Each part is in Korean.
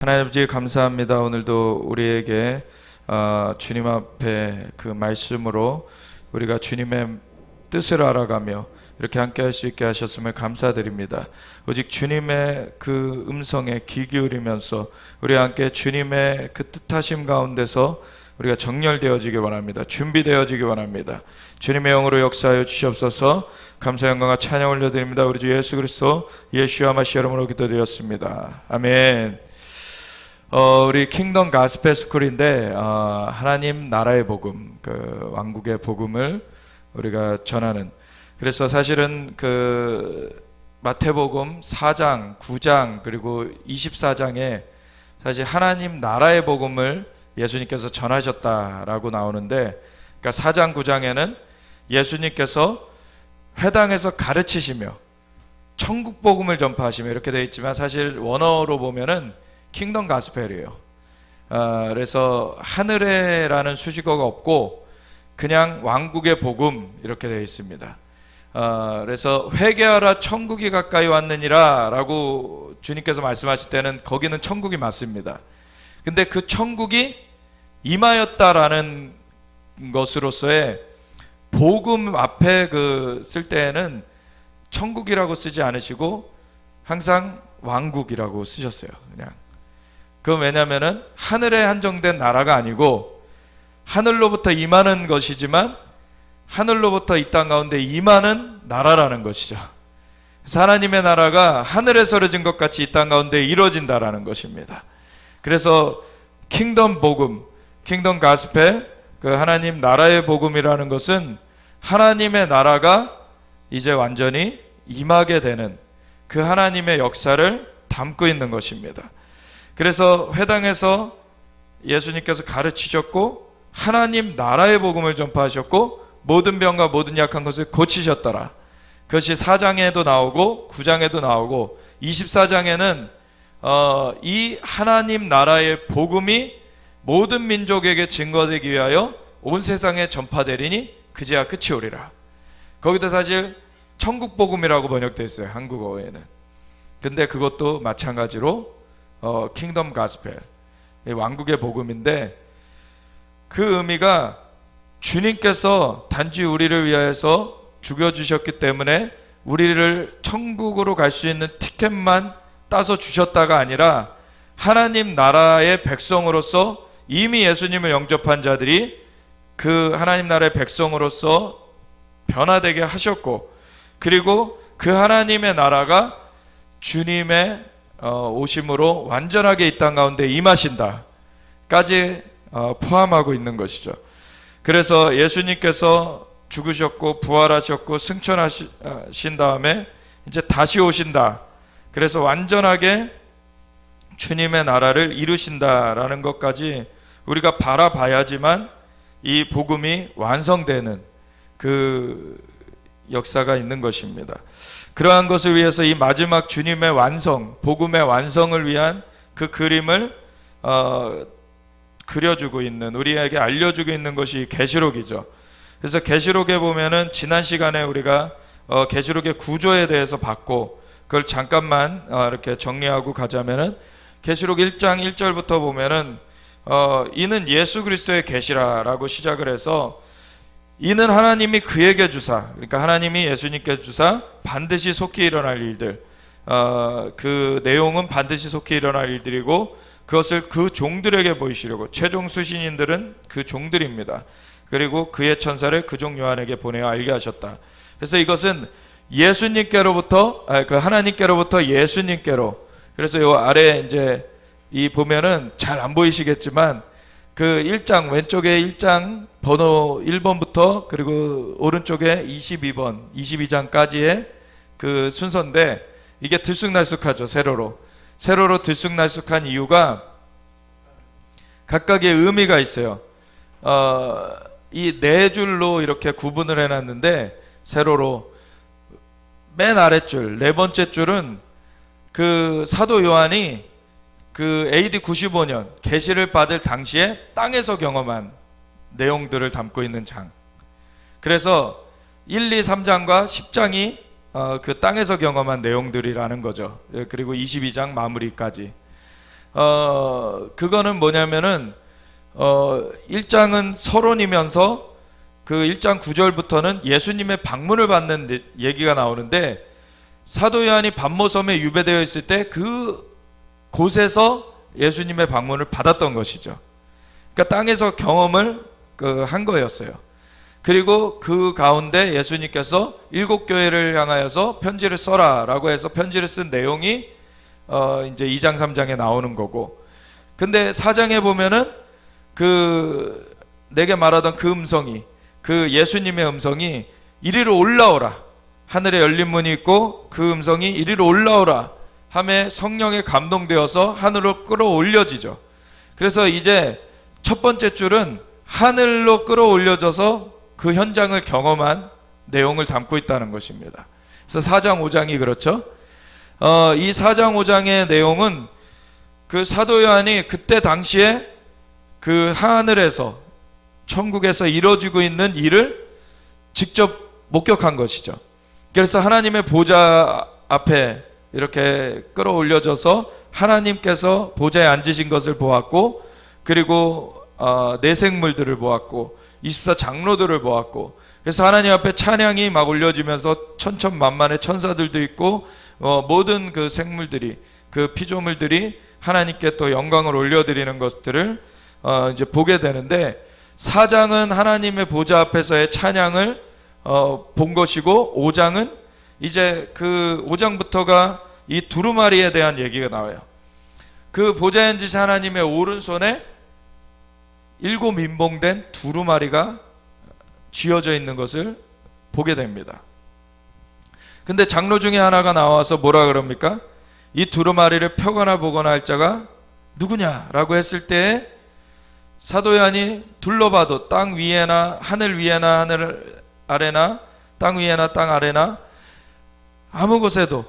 하나님 아버지 감사합니다. 오늘도 우리에게 주님 앞에 그 말씀으로 우리가 주님의 뜻을 알아가며 이렇게 함께 할 수 있게 하셨음을 감사드립니다. 오직 주님의 그 음성에 귀 기울이면서 우리와 함께 주님의 그 뜻하심 가운데서 우리가 정렬되어지기 원합니다. 준비되어지기 원합니다. 주님의 영으로 역사하여 주시옵소서. 감사 영광과 찬양 올려드립니다. 우리 주 예수 그리스도 예수와 마시 이름으로 기도드렸습니다. 아멘. 우리 킹덤 가스펠 스쿨인데 하나님 나라의 복음, 그 왕국의 복음을 우리가 전하는, 그래서 사실은 그 마태복음 4장, 9장 그리고 24장에 사실 하나님 나라의 복음을 예수님께서 전하셨다라고 나오는데, 그러니까 4장 9장에는 예수님께서 회당에서 가르치시며 천국 복음을 전파하시며 이렇게 되어 있지만, 사실 원어로 보면은 킹덤 가스펠이에요. 그래서 하늘에라는 수식어가 없고 그냥 왕국의 복음 이렇게 되어 있습니다. 그래서 회개하라 천국이 가까이 왔느니라 라고 주님께서 말씀하실 때는 거기는 천국이 맞습니다. 근데 그 천국이 임하였다라는 것으로서의 복음 앞에 쓸 때에는 천국이라고 쓰지 않으시고 항상 왕국이라고 쓰셨어요. 그냥. 그건 왜냐면은 하늘에 한정된 나라가 아니고 하늘로부터 임하는 것이지만 하늘로부터 이 땅 가운데 임하는 나라라는 것이죠. 그래서 하나님의 나라가 하늘에서 이루어진 것 같이 이 땅 가운데 이루어진다라는 것입니다. 그래서 킹덤 복음, 킹덤 가스펠, 그 하나님 나라의 복음이라는 것은 하나님의 나라가 이제 완전히 임하게 되는 그 하나님의 역사를 담고 있는 것입니다. 그래서 회당에서 예수님께서 가르치셨고 하나님 나라의 복음을 전파하셨고 모든 병과 모든 약한 것을 고치셨더라. 그것이 4장에도 나오고 9장에도 나오고 24장에는 이 하나님 나라의 복음이 모든 민족에게 증거되기 위하여 온 세상에 전파되리니 그제야 끝이 오리라. 거기도 사실 천국 복음이라고 번역되어 있어요, 한국어에는. 근데 그것도 마찬가지로 킹덤 가스펠, 왕국의 복음인데, 그 의미가 주님께서 단지 우리를 위하여서 죽여주셨기 때문에 우리를 천국으로 갈 수 있는 티켓만 따서 주셨다가 아니라 하나님 나라의 백성으로서 이미 예수님을 영접한 자들이 그 하나님 나라의 백성으로서 변화되게 하셨고, 그리고 그 하나님의 나라가 주님의 오심으로 완전하게 이 땅 가운데 임하신다까지 포함하고 있는 것이죠. 그래서 예수님께서 죽으셨고 부활하셨고 승천하신 다음에 이제 다시 오신다. 그래서 완전하게 주님의 나라를 이루신다라는 것까지 우리가 바라봐야지만 이 복음이 완성되는 그 역사가 있는 것입니다. 그러한 것을 위해서 이 마지막 주님의 완성, 복음의 완성을 위한 그 그림을 그려주고 있는, 우리에게 알려주고 있는 것이 계시록이죠. 그래서 계시록에 보면은 지난 시간에 우리가 계시록의 구조에 대해서 봤고, 그걸 잠깐만 이렇게 정리하고 가자면은 계시록 1장 1절부터 보면은 이는 예수 그리스도의 계시라라고 시작을 해서, 이는 하나님이 그에게 주사, 그러니까 하나님이 예수님께 주사 반드시 속히 일어날 일들, 그 내용은 반드시 속히 일어날 일들이고 그것을 그 종들에게 보이시려고, 최종 수신인들은 그 종들입니다. 그리고 그의 천사를 그 종 요한에게 보내어 알게 하셨다. 그래서 이것은 예수님께로부터, 그 하나님께로부터 예수님께로. 그래서 요 아래 이제 이 보면은 잘 안 보이시겠지만 그 1장 왼쪽에 1장 번호 1번부터 그리고 오른쪽에 22번 22장까지의 그 순서인데, 이게 들쑥날쑥하죠. 세로로 들쑥날쑥한 이유가 각각의 의미가 있어요. 이 네 줄로 이렇게 구분을 해놨는데, 세로로 맨 아랫줄 네 번째 줄은 그 사도 요한이 그 AD 95년 계시를 받을 당시에 땅에서 경험한 내용들을 담고 있는 장. 그래서 1, 2, 3장과 10장이 그 땅에서 경험한 내용들이라는 거죠. 그리고 22장 마무리까지. 그거는 뭐냐면은 1장은 서론이면서 그 1장 9절부터는 예수님의 방문을 받는 얘기가 나오는데, 사도 요한이 반모섬에 유배되어 있을 때 그 곳에서 예수님의 방문을 받았던 것이죠. 그러니까 땅에서 경험을 한 거였어요. 그리고 그 가운데 예수님께서 7교회를 향하여서 편지를 써라 라고 해서 편지를 쓴 내용이 이제 2장 3장에 나오는 거고, 근데 4장에 보면은 내게 말하던 그 음성이, 그 예수님의 음성이 이리로 올라오라, 하늘에 열린 문이 있고 그 음성이 이리로 올라오라 함에 성령에 감동되어서 하늘로 끌어올려지죠. 그래서 이제 첫 번째 줄은 하늘로 끌어올려져서 그 현장을 경험한 내용을 담고 있다는 것입니다. 그래서 4장 5장이 그렇죠. 이 4장 5장의 내용은 그 사도 요한이 그때 당시에 그 하늘에서, 천국에서 이루어지고 있는 일을 직접 목격한 것이죠. 그래서 하나님의 보좌 앞에 이렇게 끌어올려져서 하나님께서 보좌에 앉으신 것을 보았고, 그리고 내생물들을 보았고 24장로들을 보았고, 그래서 하나님 앞에 찬양이 막 올려지면서 천천만만의 천사들도 있고 모든 그 생물들이, 그 피조물들이 하나님께 또 영광을 올려드리는 것들을 이제 보게 되는데, 4장은 하나님의 보좌 앞에서의 찬양을 본 것이고, 5장은 이제 그 5장부터가 이 두루마리에 대한 얘기가 나와요. 그 보좌에 앉으신 하나님의 오른손에 7 인봉된 두루마리가 쥐어져 있는 것을 보게 됩니다. 근데 장로 중에 하나가 나와서 뭐라 그럽니까? 이 두루마리를 펴거나 보거나 할 자가 누구냐라고 했을 때에 사도 요한이 둘러봐도 땅 위에나 하늘 위에나 하늘 아래나 땅 위에나 땅 아래나 아무 곳에도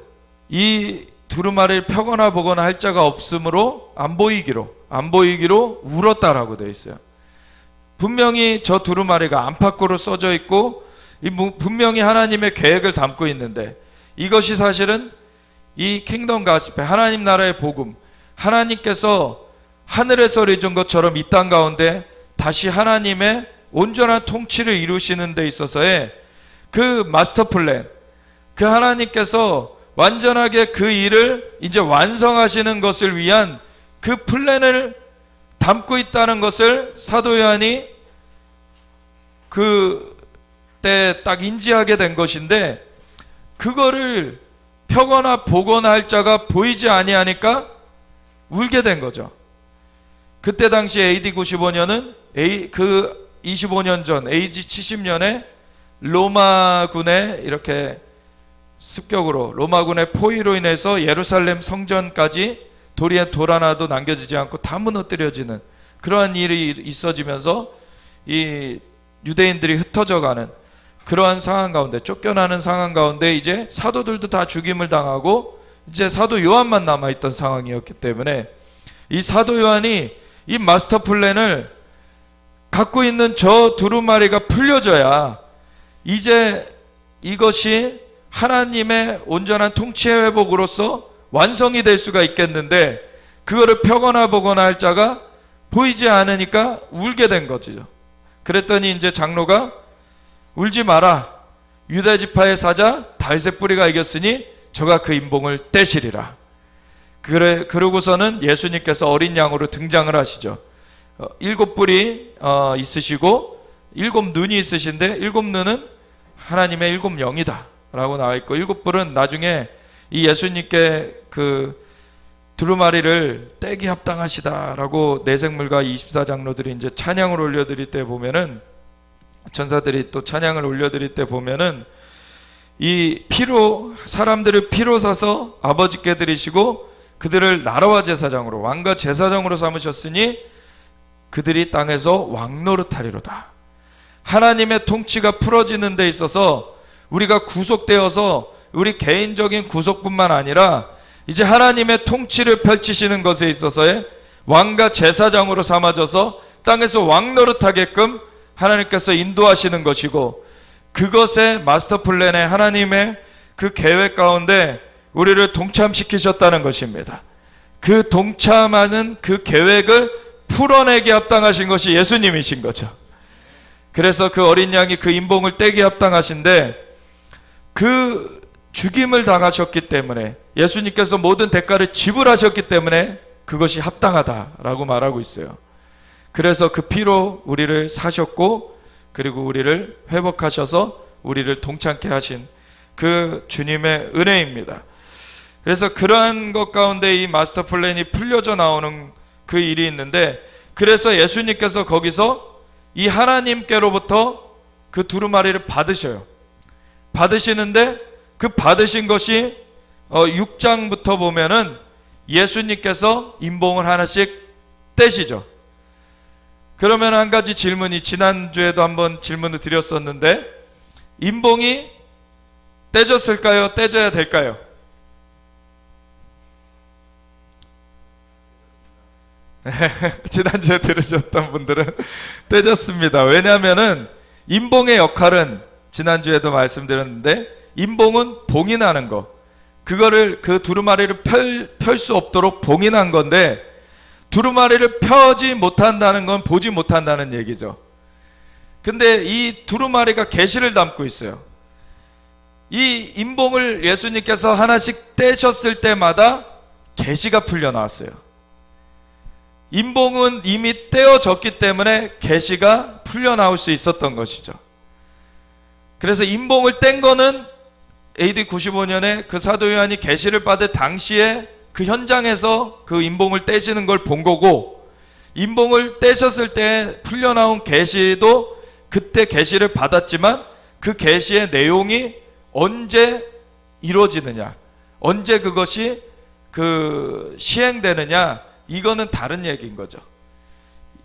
이 두루마리를 펴거나 보거나 할 자가 없으므로 안 보이기로 울었다라고 되어 있어요. 분명히 저 두루마리가 안팎으로 써져 있고 분명히 하나님의 계획을 담고 있는데, 이것이 사실은 이 킹덤 가스펠, 하나님 나라의 복음, 하나님께서 하늘에서 내준 것처럼 이 땅 가운데 다시 하나님의 온전한 통치를 이루시는 데 있어서의 그 마스터 플랜, 그 하나님께서 완전하게 그 일을 이제 완성하시는 것을 위한 그 플랜을 담고 있다는 것을 사도 요한이 그때 딱 인지하게 된 것인데, 그거를 펴거나 보거나 할 자가 보이지 아니하니까 울게 된 거죠. 그때 당시 AD 95년은 그 25년 전 AD 70년에 로마군의 이렇게 습격으로, 로마군의 포위로 인해서 예루살렘 성전까지 돌 하나도 남겨지지 않고 다 무너뜨려지는 그러한 일이 있어지면서 이 유대인들이 흩어져가는 그러한 상황 가운데, 쫓겨나는 상황 가운데 이제 사도들도 다 죽임을 당하고 이제 사도 요한만 남아있던 상황이었기 때문에, 이 사도 요한이 이 마스터 플랜을 갖고 있는 저 두루마리가 풀려져야 이제 이것이 하나님의 온전한 통치의 회복으로서 완성이 될 수가 있겠는데, 그거를 펴거나 보거나 할 자가 보이지 않으니까 울게 된 거죠. 그랬더니 이제 장로가 울지 마라, 유다 지파의 사자 다윗의 뿌리가 이겼으니 저가 그 인봉을 떼시리라. 그러고서는 예수님께서 어린 양으로 등장을 하시죠. 7뿔이 있으시고 7눈이 있으신데, 7눈은 하나님의 7영이다 라고 나와 있고, 7뿔은 나중에 이 예수님께 그 두루마리를 떼기 합당하시다 라고 내생물과 24장로들이 이제 찬양을 올려드릴 때 보면은, 천사들이 또 찬양을 올려드릴 때 보면은, 이 피로, 사람들을 피로 사서 아버지께 드리시고 그들을 나라와 제사장으로, 왕과 제사장으로 삼으셨으니 그들이 땅에서 왕노릇하리로다. 하나님의 통치가 풀어지는 데 있어서 우리가 구속되어서 우리 개인적인 구속뿐만 아니라 이제 하나님의 통치를 펼치시는 것에 있어서의 왕과 제사장으로 삼아져서 땅에서 왕노릇하게끔 하나님께서 인도하시는 것이고, 그것의 마스터 플랜에 하나님의 그 계획 가운데 우리를 동참시키셨다는 것입니다. 그 동참하는 그 계획을 풀어내기 합당하신 것이 예수님이신 거죠. 그래서 그 어린 양이 그 인봉을 떼기 합당하신데, 그 죽임을 당하셨기 때문에, 예수님께서 모든 대가를 지불하셨기 때문에 그것이 합당하다라고 말하고 있어요. 그래서 그 피로 우리를 사셨고, 그리고 우리를 회복하셔서 우리를 동참케 하신 그 주님의 은혜입니다. 그래서 그러한 것 가운데 이 마스터 플랜이 풀려져 나오는 그 일이 있는데, 그래서 예수님께서 거기서 이 하나님께로부터 그 두루마리를 받으셔요. 받으시는데 그 받으신 것이 6장부터 보면은 예수님께서 인봉을 하나씩 떼시죠. 그러면 한 가지 질문이, 지난주에도 한번 질문을 드렸었는데, 인봉이 떼졌을까요? 떼져야 될까요? 지난주에 들으셨던 분들은 떼졌습니다. 왜냐하면은 인봉의 역할은, 지난주에도 말씀드렸는데, 인봉은 봉인하는 거, 그거를, 그 두루마리를 펼 수 없도록 봉인한 건데, 두루마리를 펴지 못한다는 건 보지 못한다는 얘기죠. 근데 이 두루마리가 계시를 담고 있어요. 이 인봉을 예수님께서 하나씩 떼셨을 때마다 계시가 풀려 나왔어요. 인봉은 이미 떼어졌기 때문에 계시가 풀려 나올 수 있었던 것이죠. 그래서 인봉을 뗀 거는 AD 95년에 그 사도 요한이 계시를 받을 당시에 그 현장에서 그 인봉을 떼시는 걸 본 거고, 인봉을 떼셨을 때 풀려 나온 계시도 그때 계시를 받았지만, 그 계시의 내용이 언제 이루어지느냐, 언제 그것이 그 시행되느냐, 이거는 다른 얘기인 거죠.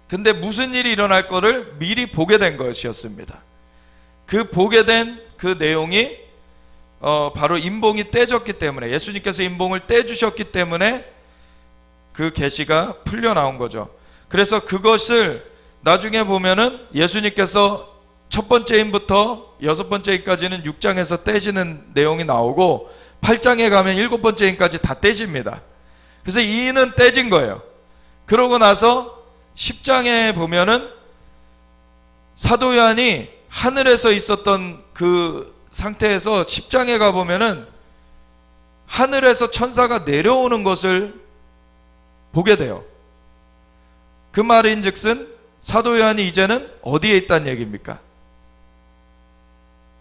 근데 무슨 일이 일어날 거를 미리 보게 된 것이었습니다. 그 보게 된 그 내용이 바로 인봉이 떼졌기 때문에, 예수님께서 인봉을 떼주셨기 때문에 그 계시가 풀려 나온 거죠. 그래서 그것을 나중에 보면은 예수님께서 첫 번째 인부터 여섯 번째 인까지는 6장에서 떼시는 내용이 나오고, 8장에 가면 일곱 번째 인까지 다 떼집니다. 그래서 이 인은 떼진 거예요. 그러고 나서 10장에 보면은 사도 요한이 하늘에서 있었던 그 상태에서 10장에 가보면은 하늘에서 천사가 내려오는 것을 보게 돼요. 그 말인 즉슨 사도 요한이 이제는 어디에 있다는 얘기입니까?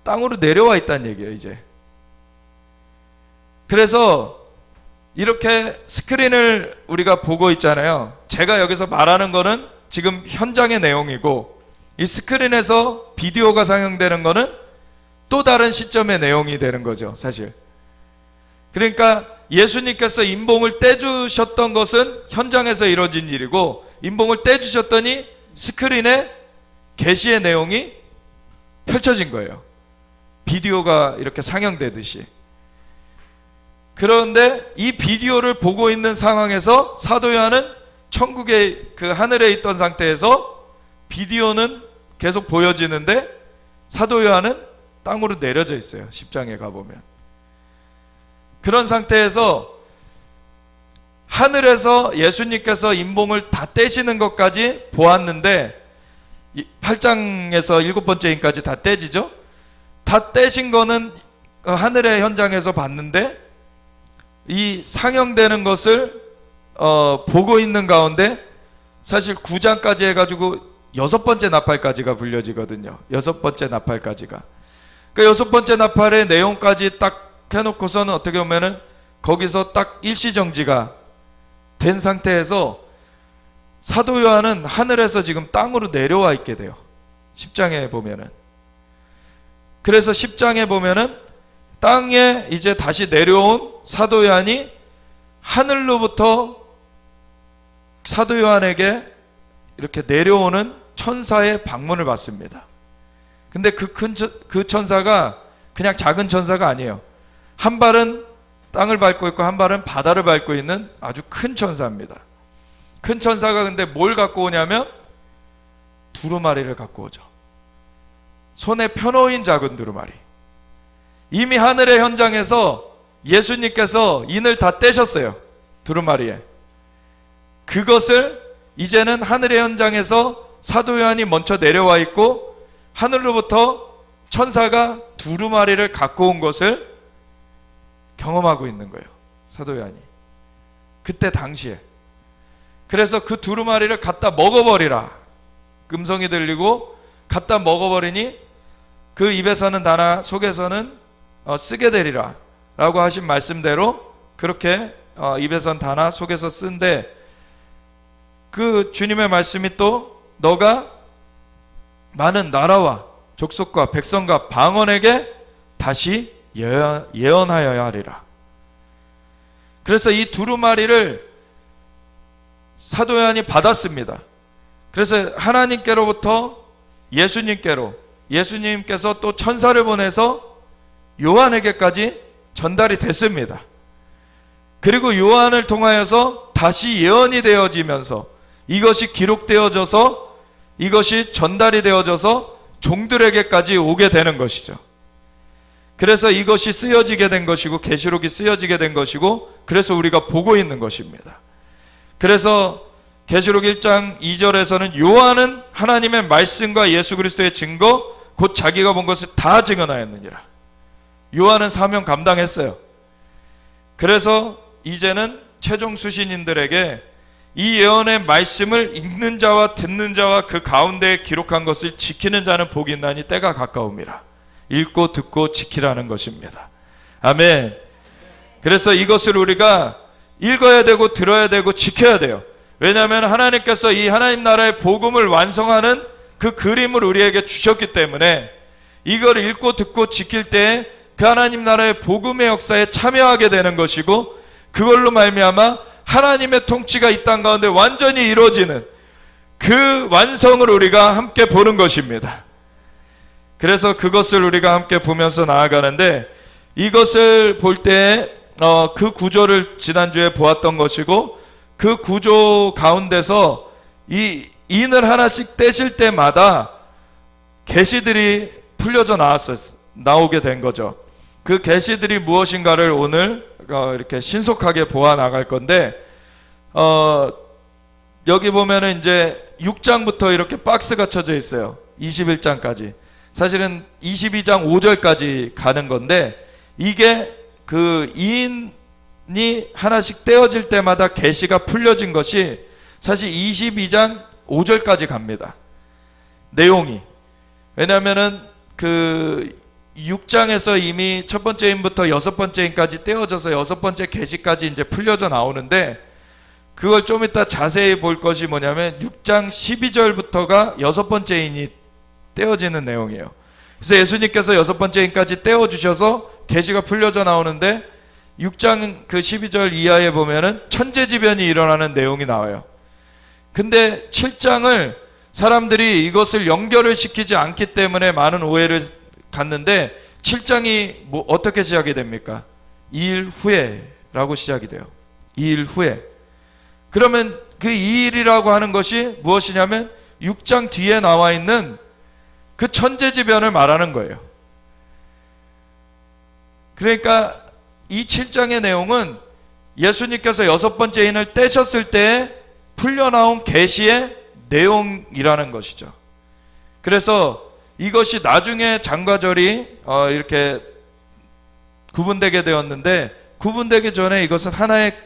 땅으로 내려와 있다는 얘기예요, 이제. 그래서 이렇게 스크린을 우리가 보고 있잖아요. 제가 여기서 말하는 거는 지금 현장의 내용이고, 이 스크린에서 비디오가 상영되는 거는 또 다른 시점의 내용이 되는 거죠, 사실. 그러니까 예수님께서 인봉을 떼주셨던 것은 현장에서 이루어진 일이고, 인봉을 떼주셨더니 스크린에 계시의 내용이 펼쳐진 거예요. 비디오가 이렇게 상영되듯이. 그런데 이 비디오를 보고 있는 상황에서 사도 요한은 천국의 그 하늘에 있던 상태에서 비디오는 계속 보여지는데, 사도 요한은 땅으로 내려져 있어요. 10장에 가보면. 그런 상태에서 하늘에서 예수님께서 인봉을 다 떼시는 것까지 보았는데, 8장에서 일곱 번째 인까지 다 떼지죠. 다 떼신 거는 하늘의 현장에서 봤는데, 이 상영되는 것을 보고 있는 가운데 사실 9장까지 해가지고 여섯 번째 나팔까지가 불려지거든요. 여섯 번째 나팔까지가. 그러니까 여섯 번째 나팔의 내용까지 딱 해놓고서는 어떻게 보면은 거기서 딱 일시정지가 된 상태에서 사도 요한은 하늘에서 지금 땅으로 내려와 있게 돼요. 10장에 보면은. 그래서 10장에 보면은 땅에 이제 다시 내려온 사도 요한이 하늘로부터 사도 요한에게 이렇게 내려오는 천사의 방문을 받습니다. 근데 그 천사가 그냥 작은 천사가 아니에요. 한 발은 땅을 밟고 있고 한 발은 바다를 밟고 있는 아주 큰 천사입니다. 큰 천사가 근데 뭘 갖고 오냐면 두루마리를 갖고 오죠. 손에 펴놓인 작은 두루마리. 이미 하늘의 현장에서 예수님께서 인을 다 떼셨어요. 두루마리에. 그것을 이제는 하늘의 현장에서 사도 요한이 먼저 내려와 있고 하늘로부터 천사가 두루마리를 갖고 온 것을 경험하고 있는 거예요. 사도 요한이. 그때 당시에. 그래서 그 두루마리를 갖다 먹어버리라. 음성이 들리고 갖다 먹어버리니 그 입에서는 다나 속에서는 쓰게 되리라 라고 하신 말씀대로 그렇게 입에선 다나 속에서 쓴데, 그 주님의 말씀이 또 너가 많은 나라와 족속과 백성과 방언에게 다시 예언하여야 하리라. 그래서 이 두루마리를 사도 요한이 받았습니다. 그래서 하나님께로부터 예수님께로, 예수님께서 또 천사를 보내서 요한에게까지 전달이 됐습니다. 그리고 요한을 통하여서 다시 예언이 되어지면서 이것이 기록되어져서 이것이 전달이 되어져서 종들에게까지 오게 되는 것이죠. 그래서 이것이 쓰여지게 된 것이고 계시록이 쓰여지게 된 것이고, 그래서 우리가 보고 있는 것입니다. 그래서 계시록 1장 2절에서는 요한은 하나님의 말씀과 예수 그리스도의 증거 곧 자기가 본 것을 다 증언하였느니라. 요한은 사명 감당했어요. 그래서 이제는 최종 수신인들에게 이 예언의 말씀을 읽는 자와 듣는 자와 그 가운데에 기록한 것을 지키는 자는 복이 있나니 때가 가까움이라. 읽고 듣고 지키라는 것입니다. 아멘. 그래서 이것을 우리가 읽어야 되고 들어야 되고 지켜야 돼요. 왜냐하면 하나님께서 이 하나님 나라의 복음을 완성하는 그 그림을 우리에게 주셨기 때문에 이걸 읽고 듣고 지킬 때 그 하나님 나라의 복음의 역사에 참여하게 되는 것이고, 그걸로 말미암아 하나님의 통치가 이 땅 가운데 완전히 이루어지는 그 완성을 우리가 함께 보는 것입니다. 그래서 그것을 우리가 함께 보면서 나아가는데, 이것을 볼 때 그 구조를 지난주에 보았던 것이고, 그 구조 가운데서 이 인을 하나씩 떼실 때마다 계시들이 풀려져 나오게 된 거죠. 그 계시들이 무엇인가를 오늘 이렇게 신속하게 보아 나갈 건데, 여기 보면은 이제 6장부터 이렇게 박스가 쳐져 있어요. 21장까지. 사실은 22장 5절까지 가는 건데, 이게 그 인이 하나씩 떼어질 때마다 계시가 풀려진 것이 사실 22장 5절까지 갑니다. 내용이. 왜냐하면은 그 6장에서 이미 첫 번째 인부터 여섯 번째 인까지 떼어져서 여섯 번째 계시까지 이제 풀려져 나오는데, 그걸 좀 이따 자세히 볼 것이 뭐냐면 6장 12절부터가 여섯 번째 인이 떼어지는 내용이에요. 그래서 예수님께서 여섯 번째 인까지 떼어주셔서 계시가 풀려져 나오는데, 6장 그 12절 이하에 보면은 천재지변이 일어나는 내용이 나와요. 근데 7장을 사람들이 이것을 연결을 시키지 않기 때문에 많은 오해를 갔는데, 7장이 뭐 어떻게 시작이 됩니까? 2일 후에라고 시작이 돼요. 2일 후에. 그러면 그 2일이라고 하는 것이 무엇이냐면 6장 뒤에 나와 있는 그 천재지변을 말하는 거예요. 그러니까 이 7장의 내용은 예수님께서 여섯 번째 인을 떼셨을 때 풀려나온 계시의 내용이라는 것이죠. 그래서 이것이 나중에 장과절이 이렇게 구분되게 되었는데, 구분되기 전에 이것은 하나의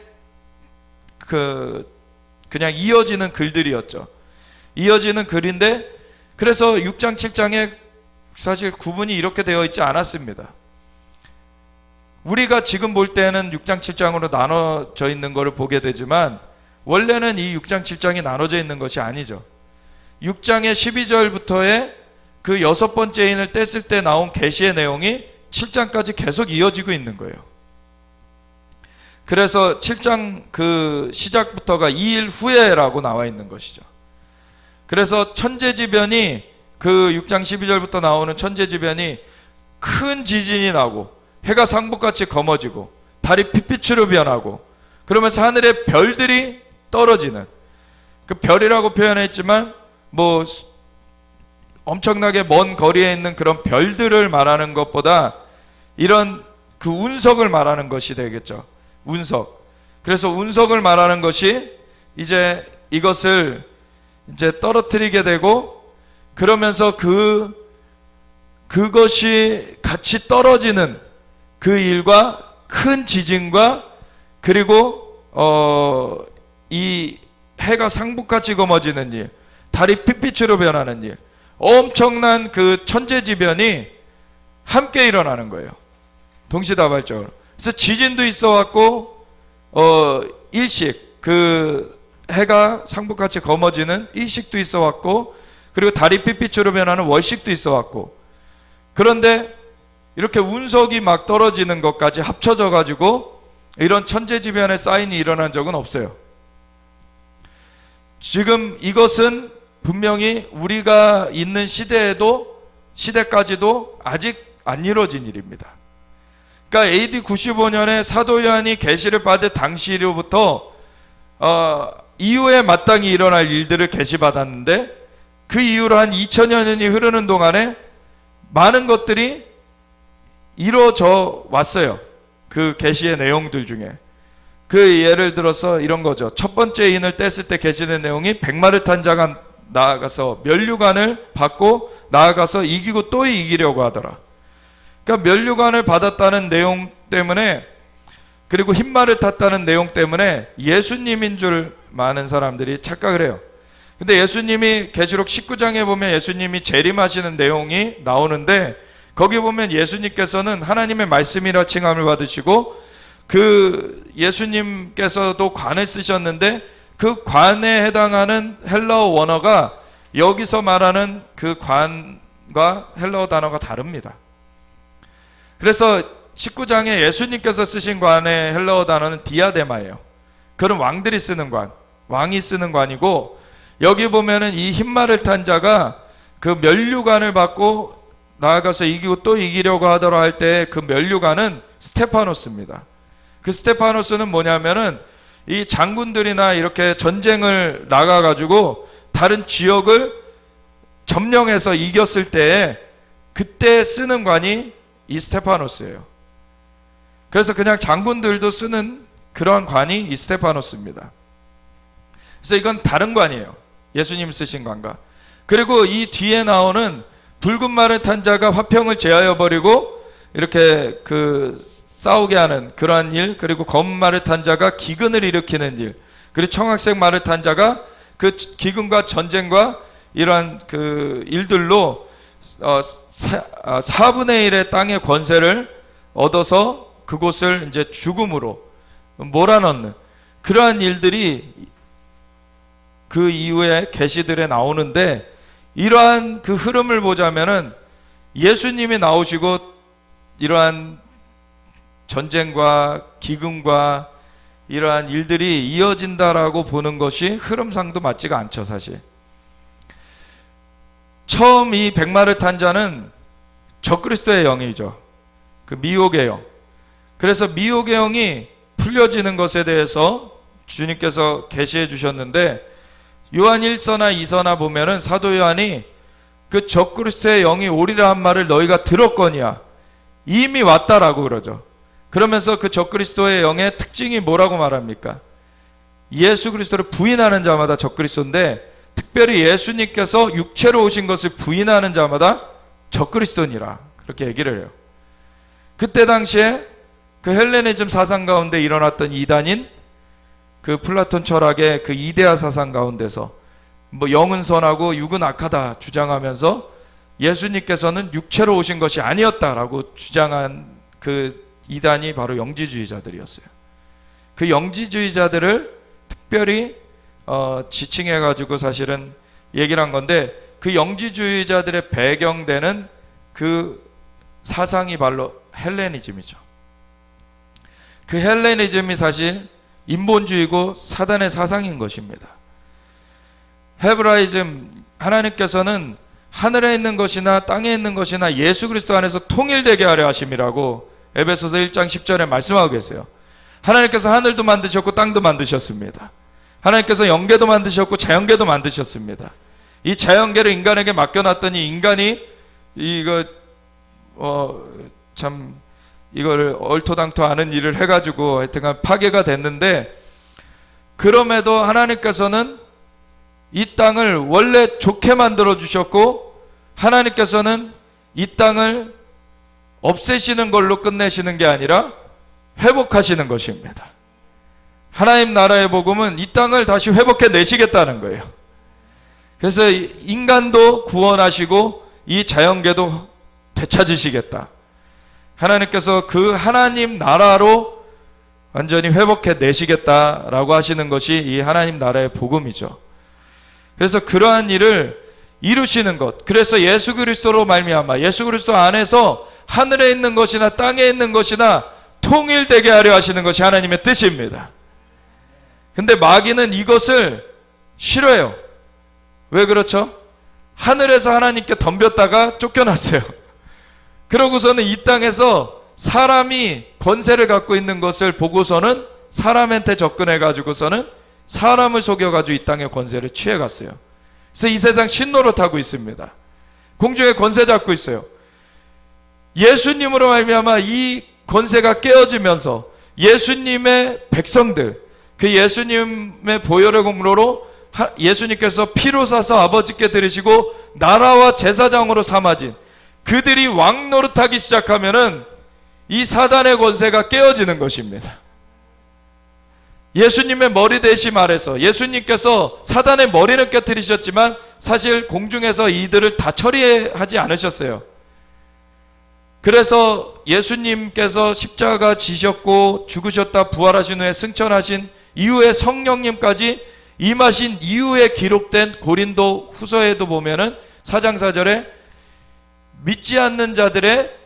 그냥 이어지는 글들이었죠. 이어지는 글인데, 그래서 6장 7장에 사실 구분이 이렇게 되어 있지 않았습니다. 우리가 지금 볼 때는 6장 7장으로 나눠져 있는 것을 보게 되지만, 원래는 이 6장 7장이 나눠져 있는 것이 아니죠. 6장의 12절부터의 그 여섯 번째 인을 뗐을 때 나온 계시의 내용이 7장까지 계속 이어지고 있는 거예요. 그래서 7장 그 시작부터가 2일 후에라고 나와 있는 것이죠. 그래서 천재지변이 그 6장 12절부터 나오는 천재지변이 큰 지진이 나고 해가 상북같이 검어지고 달이 핏빛으로 변하고, 그러면서 하늘에 별들이 떨어지는, 그 별이라고 표현했지만 뭐 엄청나게 먼 거리에 있는 그런 별들을 말하는 것보다 이런 그 운석을 말하는 것이 되겠죠. 운석. 그래서 운석을 말하는 것이 이제 이것을 이제 떨어뜨리게 되고, 그러면서 그것이 같이 떨어지는 그 일과 큰 지진과, 그리고 이 해가 상북같이 검어지는 일, 달이 핏빛으로 변하는 일, 엄청난 그 천재지변이 함께 일어나는 거예요. 동시다발적으로. 그래서 지진도 있어 왔고, 일식, 그 해가 상북같이 검어지는 일식도 있어 왔고, 그리고 달이 핏빛으로 변하는 월식도 있어 왔고, 그런데 이렇게 운석이 막 떨어지는 것까지 합쳐져 가지고 이런 천재지변의 사인이 일어난 적은 없어요. 지금 이것은 분명히 우리가 있는 시대까지도 아직 안 이루어진 일입니다. 그러니까 AD 95년에 사도 요한이 계시를 받을 당시로부터 이후에 마땅히 일어날 일들을 계시받았는데, 그 이후로 한 2000여 년이 흐르는 동안에 많은 것들이 이루어져 왔어요. 그 계시의 내용들 중에. 그 예를 들어서 이런 거죠. 첫 번째 인을 뗐을 때 계시된 내용이 백마를 탄 자가 나아가서 면류관을 받고 나아가서 이기고 또 이기려고 하더라. 그러니까 면류관을 받았다는 내용 때문에, 그리고 흰말을 탔다는 내용 때문에 예수님인 줄 많은 사람들이 착각을 해요. 근데 예수님이 계시록 19장에 보면 예수님이 재림하시는 내용이 나오는데, 거기 보면 예수님께서는 하나님의 말씀이라 칭함을 받으시고, 그 예수님께서도 관을 쓰셨는데, 그 관에 해당하는 헬라어 원어가 여기서 말하는 그 관과 헬라어 단어가 다릅니다. 그래서 19장에 예수님께서 쓰신 관의 헬라어 단어는 디아데마예요. 그건 왕들이 쓰는 관, 왕이 쓰는 관이고, 여기 보면은 이 흰말을 탄 자가 그 면류관을 받고 나아가서 이기고 또 이기려고 하더라 할 때 그 면류관은 스테파노스입니다. 그 스테파노스는 뭐냐면은 이 장군들이나 이렇게 전쟁을 나가가지고 다른 지역을 점령해서 이겼을 때 그때 쓰는 관이 이 스테파노스예요. 그래서 그냥 장군들도 쓰는 그러한 관이 이 스테파노스입니다. 그래서 이건 다른 관이에요. 예수님 쓰신 관과. 그리고 이 뒤에 나오는 붉은 말을 탄 자가 화평을 제하여 버리고 이렇게 싸우게 하는 그러한 일, 그리고 검은 말을 탄 자가 기근을 일으키는 일, 그리고 청학색 말을 탄 자가 그 기근과 전쟁과 이러한 그 일들로 4분의 1의 땅의 권세를 얻어서 그곳을 이제 죽음으로 몰아넣는 그러한 일들이 그 이후에 계시들에 나오는데, 이러한 그 흐름을 보자면은 예수님이 나오시고 이러한 전쟁과 기근과 이러한 일들이 이어진다라고 보는 것이 흐름상도 맞지가 않죠, 사실. 처음 이 백마를 탄 자는 적그리스도의 영이죠. 그 미혹의 영. 그래서 미혹의 영이 풀려지는 것에 대해서 주님께서 계시해 주셨는데, 요한 1서나 2서나 보면은 사도 요한이 그 적그리스도의 영이 오리라 한 말을 너희가 들었거니와 이미 왔다라고 그러죠. 그러면서 그 적그리스도의 영의 특징이 뭐라고 말합니까? 예수 그리스도를 부인하는 자마다 적그리스도인데, 특별히 예수님께서 육체로 오신 것을 부인하는 자마다 적그리스도니라, 그렇게 얘기를 해요. 그때 당시에 그 헬레니즘 사상 가운데 일어났던 이단인 그 플라톤 철학의 그 이데아 사상 가운데서 뭐 영은 선하고 육은 악하다 주장하면서 예수님께서는 육체로 오신 것이 아니었다라고 주장한 그 이단이 바로 영지주의자들이었어요. 그 영지주의자들을 특별히 지칭해 가지고 사실은 얘기를 한 건데, 그 영지주의자들의 배경되는 그 사상이 바로 헬레니즘이죠. 그 헬레니즘이 사실 인본주의고 사단의 사상인 것입니다. 헤브라이즘, 하나님께서는 하늘에 있는 것이나 땅에 있는 것이나 예수 그리스도 안에서 통일되게 하려 하심이라고 에베소서 1장 10절에 말씀하고 계세요. 하나님께서 하늘도 만드셨고 땅도 만드셨습니다. 하나님께서 영계도 만드셨고 자연계도 만드셨습니다. 이 자연계를 인간에게 맡겨놨더니 인간이 이걸 얼토당토 않은 일을 해가지고 하여튼간 파괴가 됐는데, 그럼에도 하나님께서는 이 땅을 원래 좋게 만들어 주셨고, 하나님께서는 이 땅을 없애시는 걸로 끝내시는 게 아니라 회복하시는 것입니다. 하나님 나라의 복음은 이 땅을 다시 회복해 내시겠다는 거예요. 그래서 인간도 구원하시고 이 자연계도 되찾으시겠다. 하나님께서 그 하나님 나라로 완전히 회복해 내시겠다라고 하시는 것이 이 하나님 나라의 복음이죠. 그래서 그러한 일을 이루시는 것, 그래서 예수 그리스도로 말미암아 예수 그리스도 안에서 하늘에 있는 것이나 땅에 있는 것이나 통일되게 하려 하시는 것이 하나님의 뜻입니다. 근데 마귀는 이것을 싫어해요. 왜 그렇죠? 하늘에서 하나님께 덤볐다가 쫓겨났어요. 그러고서는 이 땅에서 사람이 권세를 갖고 있는 것을 보고서는 사람한테 접근해 가지고서는 사람을 속여 가지고 이 땅의 권세를 취해 갔어요. 그래서 이 세상 신노릇하고 있습니다. 공중에 권세 잡고 있어요. 예수님으로 말미암아 이 권세가 깨어지면서 예수님의 백성들, 그 예수님의 보혈의 공로로 예수님께서 피로 사서 아버지께 드리시고 나라와 제사장으로 삼아진 그들이 왕 노릇하기 시작하면은 이 사단의 권세가 깨어지는 것입니다. 예수님의 머리 대신 말해서 예수님께서 사단의 머리는 깨뜨리셨지만 사실 공중에서 이들을 다 처리하지 않으셨어요. 그래서 예수님께서 십자가 지셨고 죽으셨다 부활하신 후에 승천하신 이후에 성령님까지 임하신 이후에 기록된 고린도 후서에도 보면은 4장 4절에 믿지 않는 자들의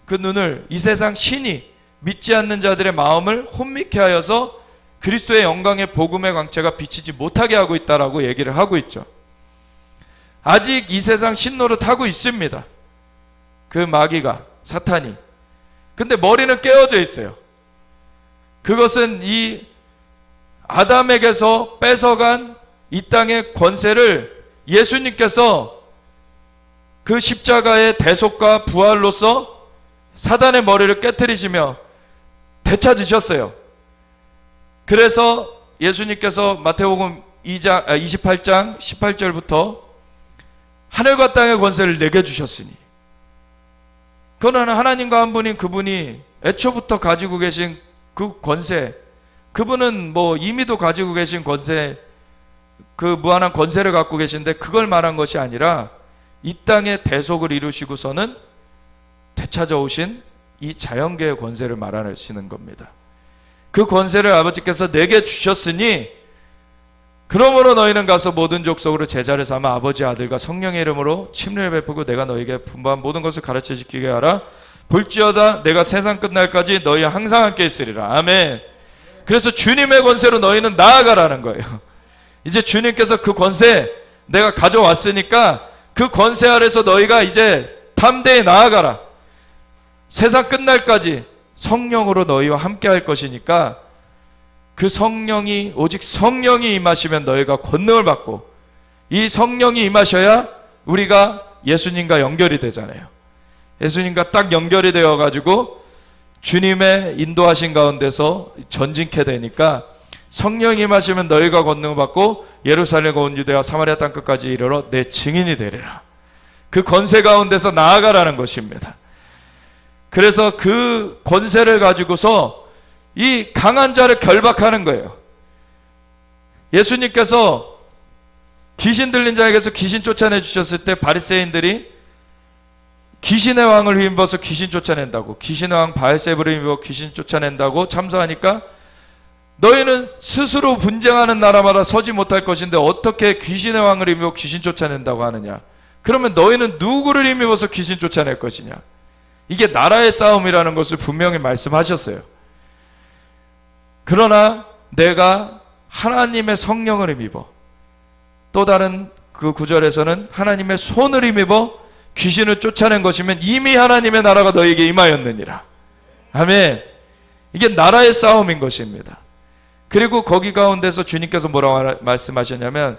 그 눈을, 이 세상 신이 믿지 않는 자들의 마음을 혼미케 하여서 그리스도의 영광의 복음의 광채가 비치지 못하게 하고 있다라고 얘기를 하고 있죠. 아직 이 세상 신노릇 하고 있습니다. 그 마귀가, 사탄이. 근데 머리는 깨어져 있어요. 그것은 이 아담에게서 뺏어간 이 땅의 권세를 예수님께서 그 십자가의 대속과 부활로서 사단의 머리를 깨뜨리시며 되찾으셨어요. 그래서 예수님께서 마태복음 28장 18절부터 하늘과 땅의 권세를 내게 주셨으니, 그거는 하나님과 한 분인 그분이 애초부터 가지고 계신 그 권세, 그분은 뭐 이미도 가지고 계신 권세, 그 무한한 권세를 갖고 계신데 그걸 말한 것이 아니라 이 땅의 대속을 이루시고서는 되찾아오신 이 자연계의 권세를 말하시는 겁니다. 그 권세를 아버지께서 내게 주셨으니 그러므로 너희는 가서 모든 족속으로 제자를 삼아 아버지 아들과 성령의 이름으로 침례를 베푸고 내가 너희에게 분부한 모든 것을 가르쳐 지키게 하라. 볼지어다 내가 세상 끝날까지 너희와 항상 함께 있으리라. 아멘. 그래서 주님의 권세로 너희는 나아가라는 거예요. 이제 주님께서 그 권세 내가 가져왔으니까 그 권세 아래서 너희가 이제 탐대에 나아가라. 세상 끝날까지 성령으로 너희와 함께 할 것이니까 그 성령이, 오직 성령이 임하시면 너희가 권능을 받고, 이 성령이 임하셔야 우리가 예수님과 연결이 되잖아요. 예수님과 딱 연결이 되어 가지고 주님의 인도하신 가운데서 전진케 되니까 성령이 임하시면 너희가 권능을 받고 예루살렘과 온 유대와 사마리아 땅 끝까지 이르러 내 증인이 되리라. 그 권세 가운데서 나아가라는 것입니다. 그래서 그 권세를 가지고서 이 강한 자를 결박하는 거예요. 예수님께서 귀신 들린 자에게서 귀신 쫓아내 주셨을 때 바리새인들이 귀신의 왕을 힘입어서 귀신 쫓아낸다고, 귀신의 왕 바알세불을 힘입어 귀신 쫓아낸다고 참소하니까 너희는 스스로 분쟁하는 나라마다 서지 못할 것인데 어떻게 귀신의 왕을 힘입어 귀신 쫓아낸다고 하느냐. 그러면 너희는 누구를 힘입어서 귀신 쫓아낼 것이냐. 이게 나라의 싸움이라는 것을 분명히 말씀하셨어요. 그러나 내가 하나님의 성령을 힘입어, 또 다른 그 구절에서는 하나님의 손을 힘입어 귀신을 쫓아낸 것이면 이미 하나님의 나라가 너에게 임하였느니라. 아멘. 이게 나라의 싸움인 것입니다. 그리고 거기 가운데서 주님께서 뭐라고 말씀하셨냐면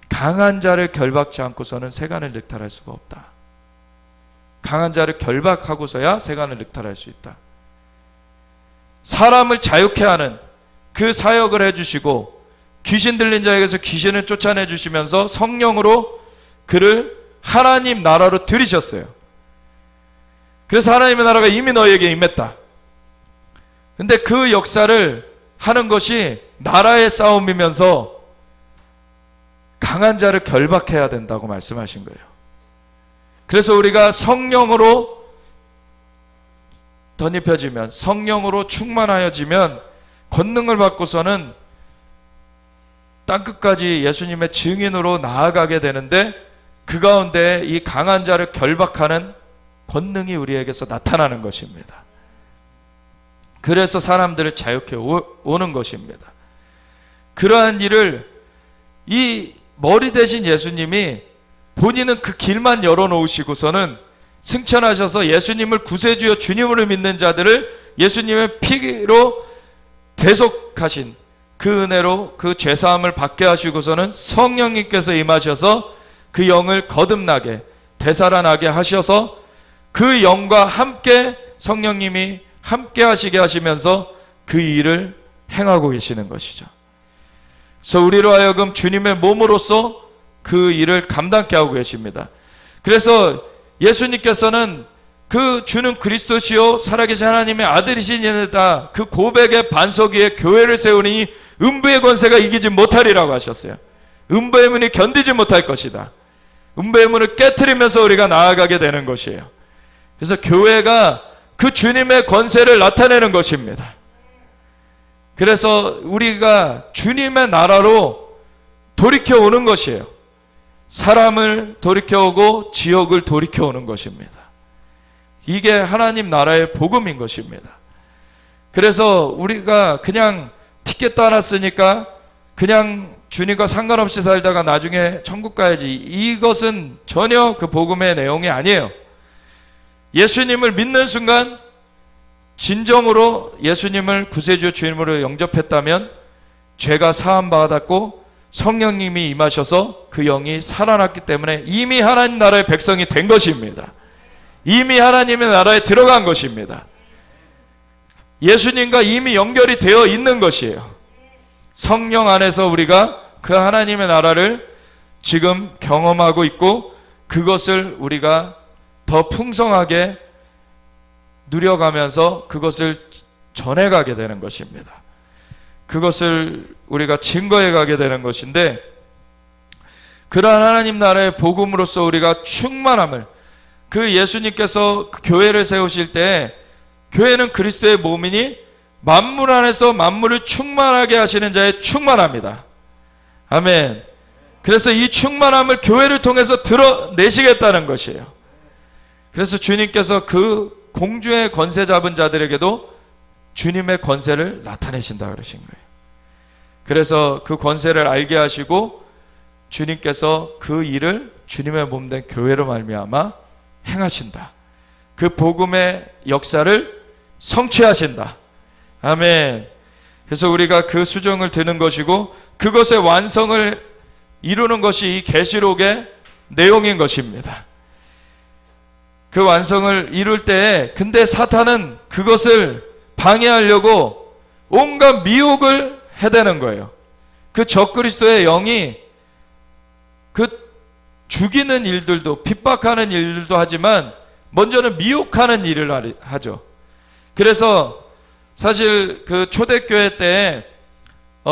강한 자를 결박치 않고서는 세간을 늑탈할 수가 없다. 강한 자를 결박하고서야 세간을 늑탈할 수 있다. 사람을 자유케 하는 그 사역을 해주시고 귀신 들린 자에게서 귀신을 쫓아내 주시면서 성령으로 그를 하나님 나라로 들이셨어요. 그래서 하나님의 나라가 이미 너희에게 임했다. 근데 그 역사를 하는 것이 나라의 싸움이면서 강한 자를 결박해야 된다고 말씀하신 거예요. 그래서 우리가 성령으로 덧입혀지면, 성령으로 충만하여지면 권능을 받고서는 땅끝까지 예수님의 증인으로 나아가게 되는데, 그 가운데 이 강한 자를 결박하는 권능이 우리에게서 나타나는 것입니다. 그래서 사람들을 자유케 오는 것입니다. 그러한 일을 이 머리 대신 예수님이 본인은 그 길만 열어놓으시고서는 승천하셔서 예수님을 구세주여 주님으로 믿는 자들을 예수님의 피로 대속하신 그 은혜로 그 죄사함을 받게 하시고서는 성령님께서 임하셔서 그 영을 거듭나게 되살아나게 하셔서 그 영과 함께 성령님이 함께 하시게 하시면서 그 일을 행하고 계시는 것이죠. 그래서 우리로 하여금 주님의 몸으로서 그 일을 감당케 하고 계십니다. 그래서 예수님께서는 그 주는 그리스도시요 살아계신 하나님의 아들이시니이다, 그 고백의 반석 위에 교회를 세우니 음부의 권세가 이기지 못하리라고 하셨어요. 음부의 문이 견디지 못할 것이다. 음부의 문을 깨트리면서 우리가 나아가게 되는 것이에요. 그래서 교회가 그 주님의 권세를 나타내는 것입니다. 그래서 우리가 주님의 나라로 돌이켜 오는 것이에요. 사람을 돌이켜 오고 지역을 돌이켜 오는 것입니다. 이게 하나님 나라의 복음인 것입니다. 그래서 우리가 그냥 티켓 따놨으니까 그냥 주님과 상관없이 살다가 나중에 천국 가야지, 이것은 전혀 그 복음의 내용이 아니에요. 예수님을 믿는 순간 진정으로 예수님을 구세주 주님으로 영접했다면 죄가 사함받았고 성령님이 임하셔서 그 영이 살아났기 때문에 이미 하나님 나라의 백성이 된 것입니다. 이미 하나님의 나라에 들어간 것입니다. 예수님과 이미 연결이 되어 있는 것이에요. 성령 안에서 우리가 그 하나님의 나라를 지금 경험하고 있고, 그것을 우리가 더 풍성하게 누려가면서 그것을 전해가게 되는 것입니다. 그것을 우리가 증거해 가게 되는 것인데, 그러한 하나님 나라의 복음으로서 우리가 충만함을, 그 예수님께서 그 교회를 세우실 때 교회는 그리스도의 몸이니 만물 안에서 만물을 충만하게 하시는 자의 충만합니다. 아멘. 그래서 이 충만함을 교회를 통해서 드러내시겠다는 것이에요. 그래서 주님께서 그 공주의 권세 잡은 자들에게도 주님의 권세를 나타내신다 그러신 거예요. 그래서 그 권세를 알게 하시고 주님께서 그 일을 주님의 몸된 교회로 말미암아 행하신다. 그 복음의 역사를 성취하신다. 아멘. 그래서 우리가 그 수정을 드는 것이고 그것의 완성을 이루는 것이 이 계시록의 내용인 것입니다. 그 완성을 이룰 때에 근데 사탄은 그것을 방해하려고 온갖 미혹을 해대는 거예요. 그 적그리스도의 영이 그 죽이는 일들도 핍박하는 일들도 하지만 먼저는 미혹하는 일을 하죠. 그래서 사실 그 초대교회 때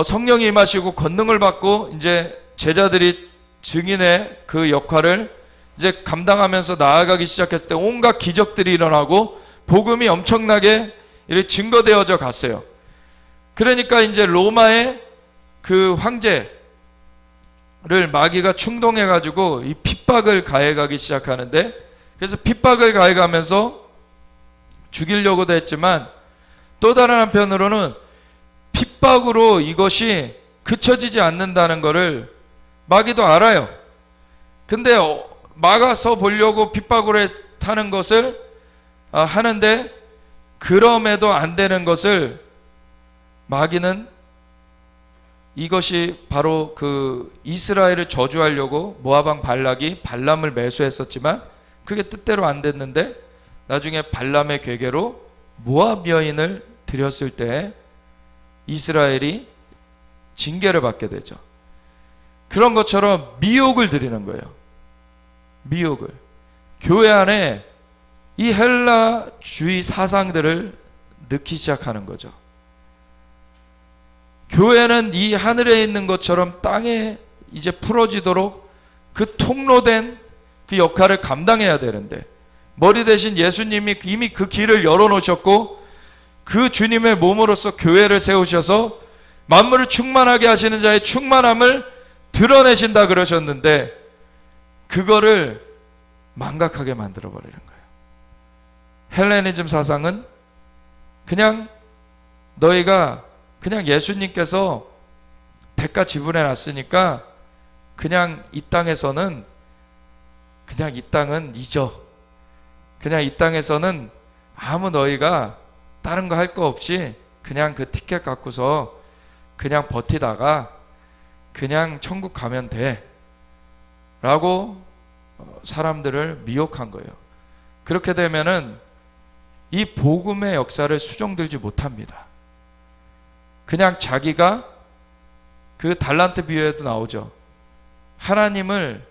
성령이 임하시고 권능을 받고 이제 제자들이 증인의 그 역할을 이제 감당하면서 나아가기 시작했을 때 온갖 기적들이 일어나고 복음이 엄청나게 이렇게 증거되어져 갔어요. 그러니까 이제 로마의 그 황제를 마귀가 충동해가지고 이 핍박을 가해가기 시작하는데, 그래서 핍박을 가해가면서 죽이려고도 했지만 또 다른 한편으로는 핍박으로 이것이 그쳐지지 않는다는 것을 마귀도 알아요. 근데 막아서 보려고 핍박으로 타는 것을 하는데 그럼에도 안 되는 것을 마귀는 이것이 바로 그 이스라엘을 저주하려고 모압 발락이 발람을 매수했었지만 그게 뜻대로 안 됐는데 나중에 발람의 괴계로 모압 여인을 드렸을 때 이스라엘이 징계를 받게 되죠. 그런 것처럼 미혹을 드리는 거예요. 미혹을. 교회 안에 이 헬라주의 사상들을 넣기 시작하는 거죠. 교회는 이 하늘에 있는 것처럼 땅에 이제 풀어지도록 그 통로된 그 역할을 감당해야 되는데, 머리 대신 예수님이 이미 그 길을 열어놓으셨고 그 주님의 몸으로서 교회를 세우셔서 만물을 충만하게 하시는 자의 충만함을 드러내신다 그러셨는데, 그거를 망각하게 만들어버리는 거예요. 헬레니즘 사상은 그냥 너희가 그냥 예수님께서 대가 지불해 놨으니까 그냥 이 땅에서는 그냥 이 땅은 잊어. 그냥 이 땅에서는 아무 너희가 다른 거 할 거 없이 그냥 그 티켓 갖고서 그냥 버티다가 그냥 천국 가면 돼 라고 사람들을 미혹한 거예요. 그렇게 되면은 이 복음의 역사를 수정들지 못합니다. 그냥 자기가 그 달란트 비유에도 나오죠. 하나님을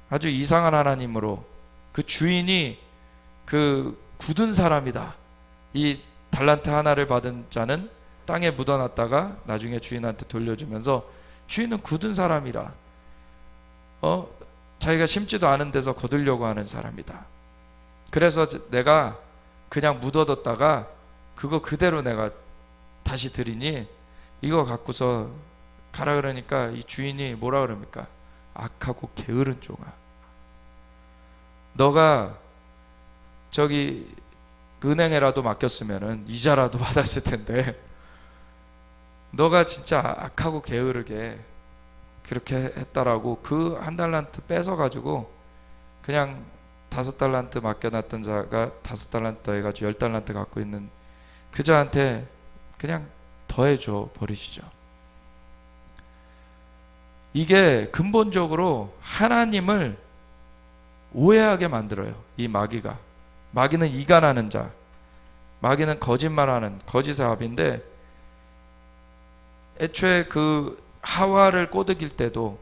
아주 이상한 하나님으로, 그 주인이 그 굳은 사람이다. 이 달란트 하나를 받은 자는 땅에 묻어놨다가 나중에 주인한테 돌려주면서 주인은 굳은 사람이라 자기가 심지도 않은 데서 거두려고 하는 사람이다. 그래서 내가 그냥 묻어뒀다가 그거 그대로 내가 다시 드리니 이거 갖고서 가라 그러니까 이 주인이 뭐라 그럽니까? 악하고 게으른 종아, 너가 저기 은행에라도 맡겼으면은 이자라도 받았을 텐데 너가 진짜 악하고 게으르게 그렇게 했다라고 그 한 달란트 뺏어가지고 그냥 5달란트 맡겨놨던 자가 5달란트 더해가지고 10달란트 갖고 있는 그 자한테 그냥 더해줘 버리시죠. 이게 근본적으로 하나님을 오해하게 만들어요. 이 마귀가. 마귀는 이간하는 자, 마귀는 거짓말하는 거짓의 합인데, 애초에 그 하와를 꼬드길 때도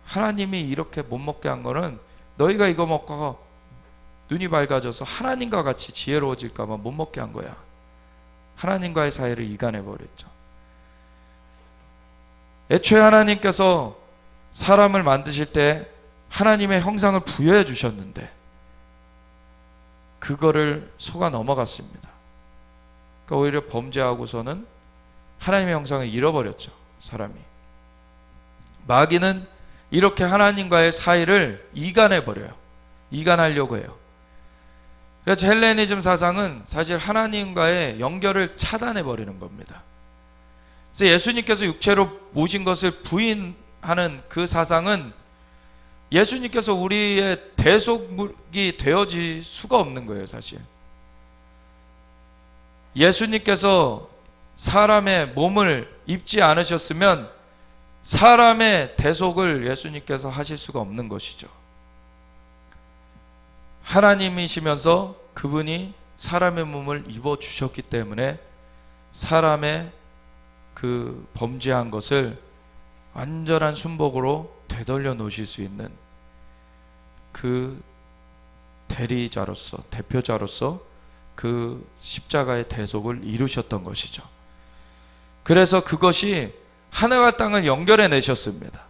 하나님이 이렇게 못 먹게 한 거는 너희가 이거 먹고 눈이 밝아져서 하나님과 같이 지혜로워질까 봐 못 먹게 한 거야. 하나님과의 사이를 이간해 버렸죠. 애초에 하나님께서 사람을 만드실 때 하나님의 형상을 부여해 주셨는데 그거를 속아 넘어갔습니다. 그러니까 오히려 범죄하고서는 하나님의 형상을 잃어버렸죠, 사람이. 마귀는 이렇게 하나님과의 사이를 이간해 버려요. 이간하려고 해요. 그래서 헬레니즘 사상은 사실 하나님과의 연결을 차단해 버리는 겁니다. 그래서 예수님께서 육체로 모신 것을 부인하는 그 사상은 예수님께서 우리의 대속이 되어질 수가 없는 거예요, 사실. 예수님께서 사람의 몸을 입지 않으셨으면 사람의 대속을 예수님께서 하실 수가 없는 것이죠. 하나님이시면서 그분이 사람의 몸을 입어주셨기 때문에 사람의 그 범죄한 것을 완전한 순복으로 되돌려 놓으실 수 있는 그 대리자로서, 대표자로서 그 십자가의 대속을 이루셨던 것이죠. 그래서 그것이 하늘과 땅을 연결해 내셨습니다.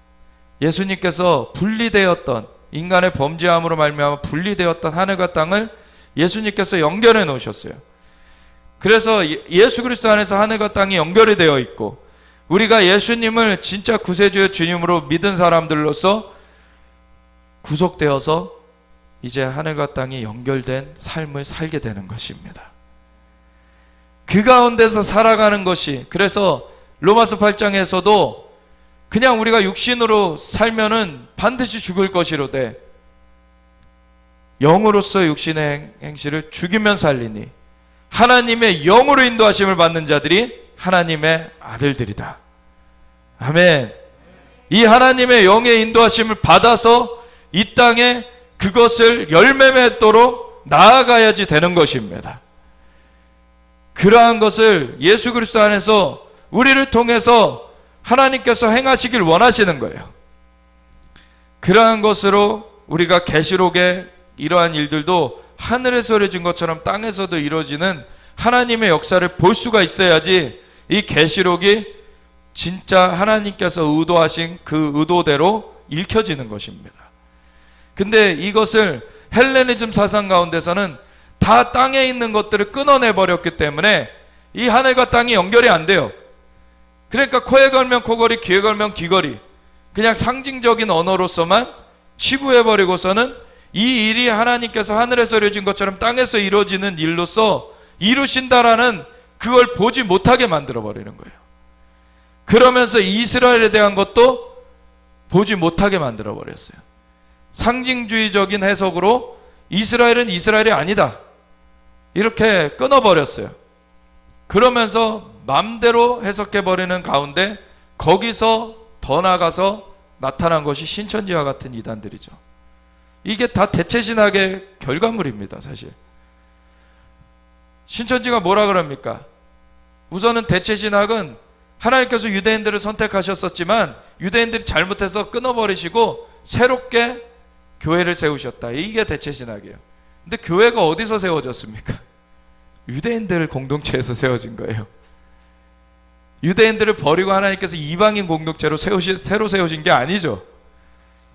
예수님께서 분리되었던, 인간의 범죄함으로 말미암아 분리되었던 하늘과 땅을 예수님께서 연결해 놓으셨어요. 그래서 예수 그리스도 안에서 하늘과 땅이 연결이 되어 있고, 우리가 예수님을 진짜 구세주의 주님으로 믿은 사람들로서 구속되어서 이제 하늘과 땅이 연결된 삶을 살게 되는 것입니다. 그 가운데서 살아가는 것이, 그래서 로마서 8장에서도 그냥 우리가 육신으로 살면은 반드시 죽을 것이로되 영으로서 육신의 행실을 죽이면 살리니 하나님의 영으로 인도하심을 받는 자들이 하나님의 아들들이다. 아멘. 이 하나님의 영의 인도하심을 받아서 이 땅에 그것을 열매 맺도록 나아가야지 되는 것입니다. 그러한 것을 예수 그리스도 안에서 우리를 통해서 하나님께서 행하시길 원하시는 거예요. 그러한 것으로 우리가 계시록의 이러한 일들도 하늘에서 이루어진 것처럼 땅에서도 이루어지는 하나님의 역사를 볼 수가 있어야지 이 계시록이 진짜 하나님께서 의도하신 그 의도대로 읽혀지는 것입니다. 근데 이것을 헬레니즘 사상 가운데서는 다 땅에 있는 것들을 끊어내 버렸기 때문에 이 하늘과 땅이 연결이 안 돼요. 그러니까 코에 걸면 코걸이, 귀에 걸면 귀걸이, 그냥 상징적인 언어로서만 치부해버리고서는 이 일이 하나님께서 하늘에서 이루어진 것처럼 땅에서 이루어지는 일로서 이루신다라는 그걸 보지 못하게 만들어버리는 거예요. 그러면서 이스라엘에 대한 것도 보지 못하게 만들어버렸어요. 상징주의적인 해석으로 이스라엘은 이스라엘이 아니다, 이렇게 끊어버렸어요. 그러면서 맘대로 해석해버리는 가운데 거기서 더 나가서 나타난 것이 신천지와 같은 이단들이죠. 이게 다 대체신학의 결과물입니다. 사실 신천지가 뭐라 그럽니까? 우선은 대체신학은 하나님께서 유대인들을 선택하셨었지만 유대인들이 잘못해서 끊어버리시고 새롭게 교회를 세우셨다. 이게 대체신학이에요. 근데 교회가 어디서 세워졌습니까? 유대인들 공동체에서 세워진 거예요. 유대인들을 버리고 하나님께서 이방인 공동체로 새로 세우신 게 아니죠.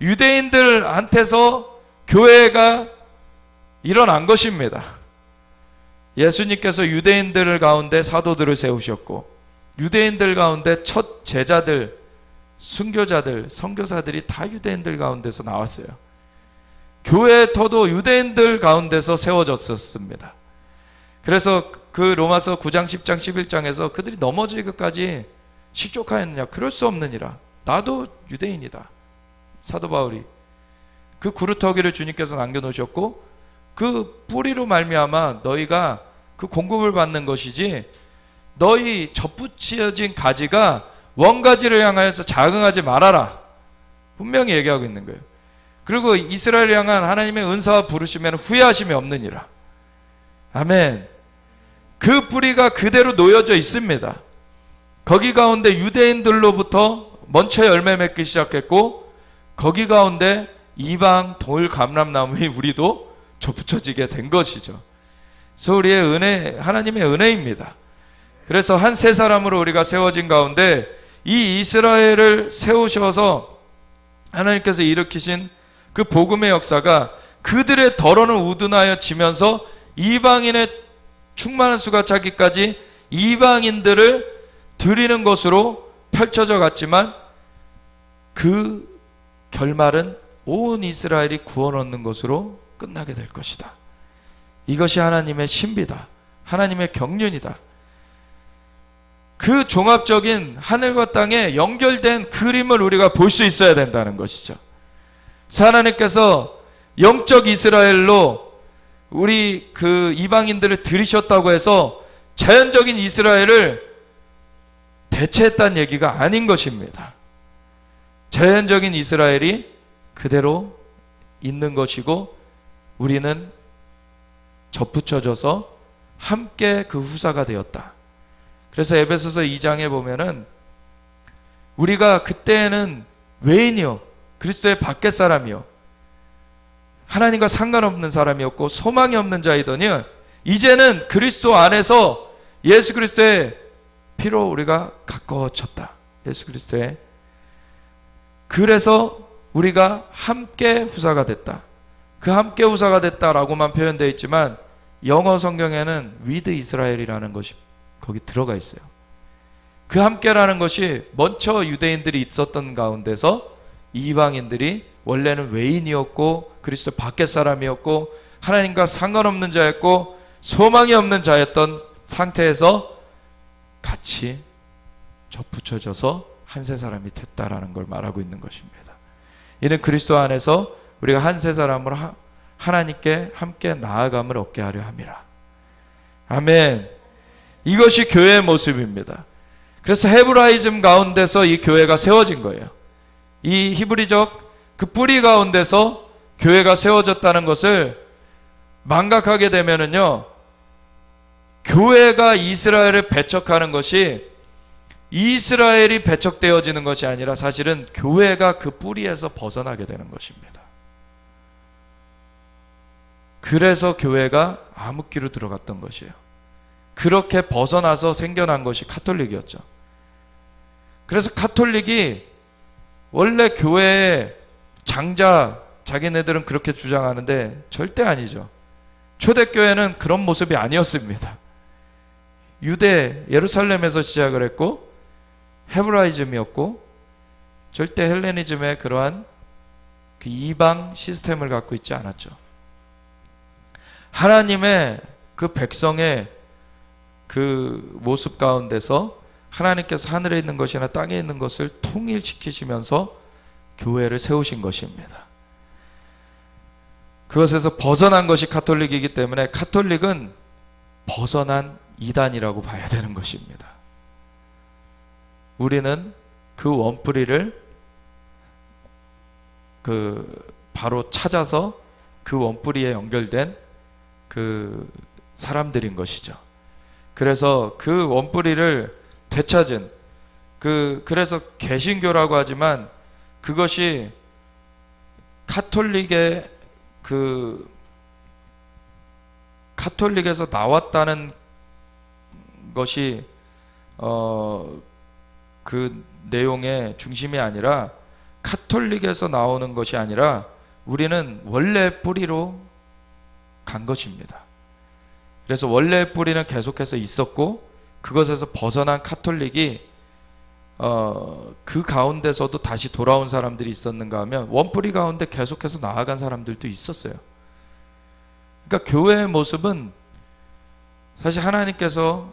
유대인들한테서 교회가 일어난 것입니다. 예수님께서 유대인들 가운데 사도들을 세우셨고 유대인들 가운데 첫 제자들, 순교자들, 선교사들이 다 유대인들 가운데서 나왔어요. 교회의 터도 유대인들 가운데서 세워졌었습니다. 그래서 그 로마서 9장, 10장, 11장에서 그들이 넘어지기까지 실족하였느냐? 그럴 수 없느니라. 나도 유대인이다. 사도 바울이 그 구루터기를 주님께서 남겨놓으셨고 그 뿌리로 말미암아 너희가 그 공급을 받는 것이지 너희 접붙여진 가지가 원가지를 향하여서 자긍하지 말아라. 분명히 얘기하고 있는 거예요. 그리고 이스라엘을 향한 하나님의 은사와 부르시면 후회하심이 없느니라. 아멘. 그 뿌리가 그대로 놓여져 있습니다. 거기 가운데 유대인들로부터 먼저 열매 맺기 시작했고 거기 가운데 이방 돌 감람나무에 우리도 접붙여지게 된 것이죠. 그래서 우리의 은혜, 하나님의 은혜입니다. 그래서 한 세 사람으로 우리가 세워진 가운데 이 이스라엘을 세우셔서 하나님께서 일으키신 그 복음의 역사가 그들의 덜어는 우둔하여 지면서 이방인의 충만한 수가 차기까지 이방인들을 드리는 것으로 펼쳐져 갔지만 그 결말은 온 이스라엘이 구원 얻는 것으로 끝나게 될 것이다. 이것이 하나님의 신비다. 하나님의 경륜이다. 그 종합적인 하늘과 땅에 연결된 그림을 우리가 볼 수 있어야 된다는 것이죠. 하나님께서 영적 이스라엘로 우리 그 이방인들을 들이셨다고 해서 자연적인 이스라엘을 대체했다는 얘기가 아닌 것입니다. 자연적인 이스라엘이 그대로 있는 것이고 우리는 접붙여져서 함께 그 후사가 되었다. 그래서 에베소서 2장에 보면은 우리가 그때는 외인이요 그리스도의 밖에 사람이요 하나님과 상관없는 사람이었고 소망이 없는 자이더니 이제는 그리스도 안에서 예수 그리스도의 피로 우리가 가까워졌다. 예수 그리스도의 그래서 우리가 함께 후사가 됐다. 그 함께 후사가 됐다라고만 표현되어 있지만 영어 성경에는 with 이스라엘이라는 것이 거기 들어가 있어요. 그 함께라는 것이 먼저 유대인들이 있었던 가운데서 이방인들이 원래는 외인이었고 그리스도 밖의 사람이었고 하나님과 상관없는 자였고 소망이 없는 자였던 상태에서 같이 접붙여져서 한 세 사람이 됐다라는 걸 말하고 있는 것입니다. 이는 그리스도 안에서 우리가 한 세 사람으로 하나님께 함께 나아감을 얻게 하려 함이라. 아멘. 이것이 교회의 모습입니다. 그래서 헤브라이즘 가운데서 이 교회가 세워진 거예요. 이 히브리적 그 뿌리 가운데서 교회가 세워졌다는 것을 망각하게 되면은요, 교회가 이스라엘을 배척하는 것이 이스라엘이 배척되어지는 것이 아니라 사실은 교회가 그 뿌리에서 벗어나게 되는 것입니다. 그래서 교회가 암흑기로 들어갔던 것이에요. 그렇게 벗어나서 생겨난 것이 카톨릭이었죠. 그래서 카톨릭이 원래 교회의 장자, 자기네들은 그렇게 주장하는데 절대 아니죠. 초대교회는 그런 모습이 아니었습니다. 유대, 예루살렘에서 시작을 했고 헤브라이즘이었고 절대 헬레니즘의 그러한 그 이방 시스템을 갖고 있지 않았죠. 하나님의 그 백성의 그 모습 가운데서 하나님께서 하늘에 있는 것이나 땅에 있는 것을 통일시키시면서 교회를 세우신 것입니다. 그것에서 벗어난 것이 카톨릭이기 때문에 카톨릭은 벗어난 이단이라고 봐야 되는 것입니다. 우리는 그 원뿌리를 바로 찾아서 그 원뿌리에 연결된 그 사람들인 것이죠. 그래서 그 원뿌리를 되찾은 그래서 개신교라고 하지만 그것이 카톨릭에서 나왔다는 것이 그 내용의 중심이 아니라 카톨릭에서 나오는 것이 아니라 우리는 원래 뿌리로 간 것입니다. 그래서 원래 뿌리는 계속해서 있었고 그것에서 벗어난 카톨릭이 그 가운데서도 다시 돌아온 사람들이 있었는가 하면 원뿌리 가운데 계속해서 나아간 사람들도 있었어요. 그러니까 교회의 모습은 사실 하나님께서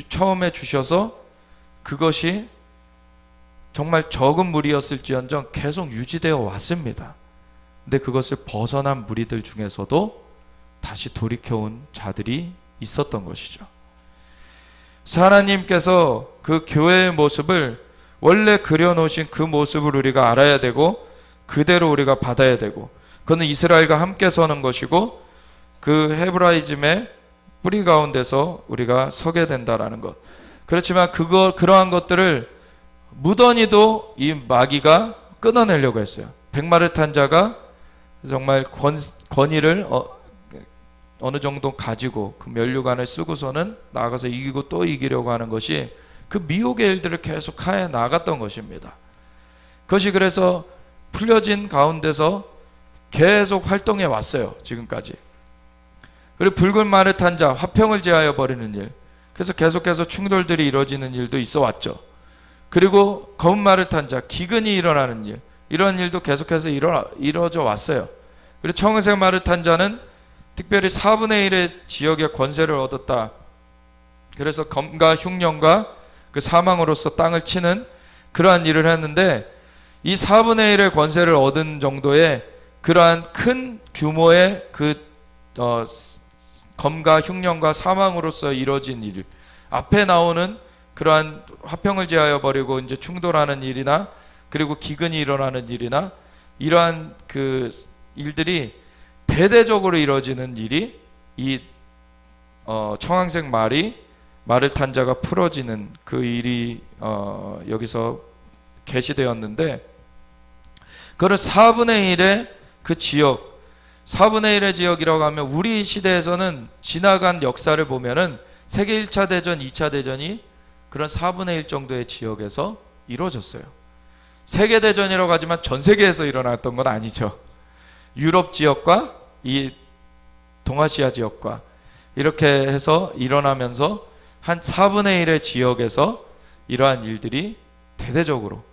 처음에 주셔서 그것이 정말 적은 무리였을지언정 계속 유지되어 왔습니다. 근데 그것을 벗어난 무리들 중에서도 다시 돌이켜온 자들이 있었던 것이죠. 하나님께서 그 교회의 모습을 원래 그려놓으신 그 모습을 우리가 알아야 되고 그대로 우리가 받아야 되고 그는 이스라엘과 함께 서는 것이고 그 헤브라이즘의 뿌리 가운데서 우리가 서게 된다라는 것. 그렇지만 그러한 것들을 무던히도 이 마귀가 끊어내려고 했어요. 백마를 탄 자가 정말 권위를 어느 정도 가지고 그 면류관을 쓰고서는 나아가서 이기고 또 이기려고 하는 것이 그 미혹의 일들을 계속 하여 나갔던 것입니다. 그것이 그래서 풀려진 가운데서 계속 활동해 왔어요. 지금까지. 그리고 붉은 말을 탄 자, 화평을 제하여 버리는 일. 그래서 계속해서 충돌들이 이루어지는 일도 있어 왔죠. 그리고 검은 말을 탄 자, 기근이 일어나는 일. 이런 일도 계속해서 이루어져 왔어요. 그리고 청색 말을 탄 자는 특별히 4분의 1의 지역의 권세를 얻었다. 그래서 검과 흉년과 그 사망으로서 땅을 치는 그러한 일을 했는데 이 4분의 1의 권세를 얻은 정도의 그러한 큰 규모의 검과 흉년과 사망으로서 이루어진 일, 앞에 나오는 그러한 화평을 제하여 버리고 이제 충돌하는 일이나 그리고 기근이 일어나는 일이나 이러한 그 일들이 대대적으로 이루어지는 일이 이 청황색 말을 탄 자가 풀어지는 그 일이 여기서 계시되었는데 그걸 4분의 1의 그 지역 4분의 1의 지역이라고 하면 우리 시대에서는 지나간 역사를 보면은 세계 1차 대전, 2차 대전이 그런 4분의 1 정도의 지역에서 이루어졌어요. 세계대전이라고 하지만 전 세계에서 일어났던 건 아니죠. 유럽 지역과 이 동아시아 지역과 이렇게 해서 일어나면서 한 4분의 1의 지역에서 이러한 일들이 대대적으로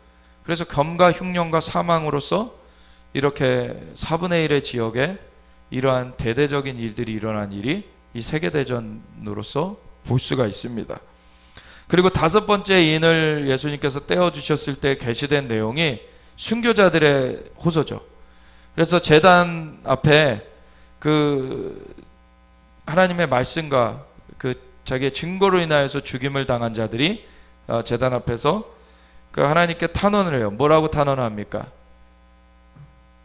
그래서 검과 흉년과 사망으로서 이렇게 4분의 1의 지역에 이러한 대대적인 일들이 일어난 일이 이 세계대전으로서 볼 수가 있습니다. 그리고 5번째 인을 예수님께서 떼어주셨을 때 게시된 내용이 순교자들의 호소죠. 그래서 제단 앞에 그 하나님의 말씀과 그 자기의 증거로 인하여서 죽임을 당한 자들이 제단 앞에서 그 하나님께 탄원을 해요. 뭐라고 탄원합니까?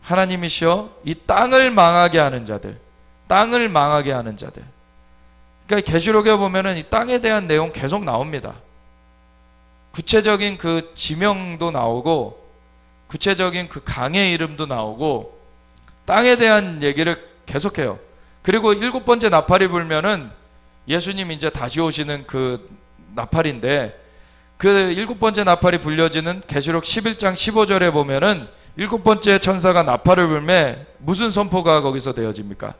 하나님이시여 이 땅을 망하게 하는 자들, 땅을 망하게 하는 자들. 그러니까 계시록에 보면은 이 땅에 대한 내용 계속 나옵니다. 구체적인 그 지명도 나오고 구체적인 그 강의 이름도 나오고 땅에 대한 얘기를 계속해요. 그리고 7번째 나팔이 불면은 예수님 이제 다시 오시는 그 나팔인데, 그 7번째 나팔이 불려지는 계시록 11장 15절에 보면은 7번째 천사가 나팔을 불매 무슨 선포가 거기서 되어집니까?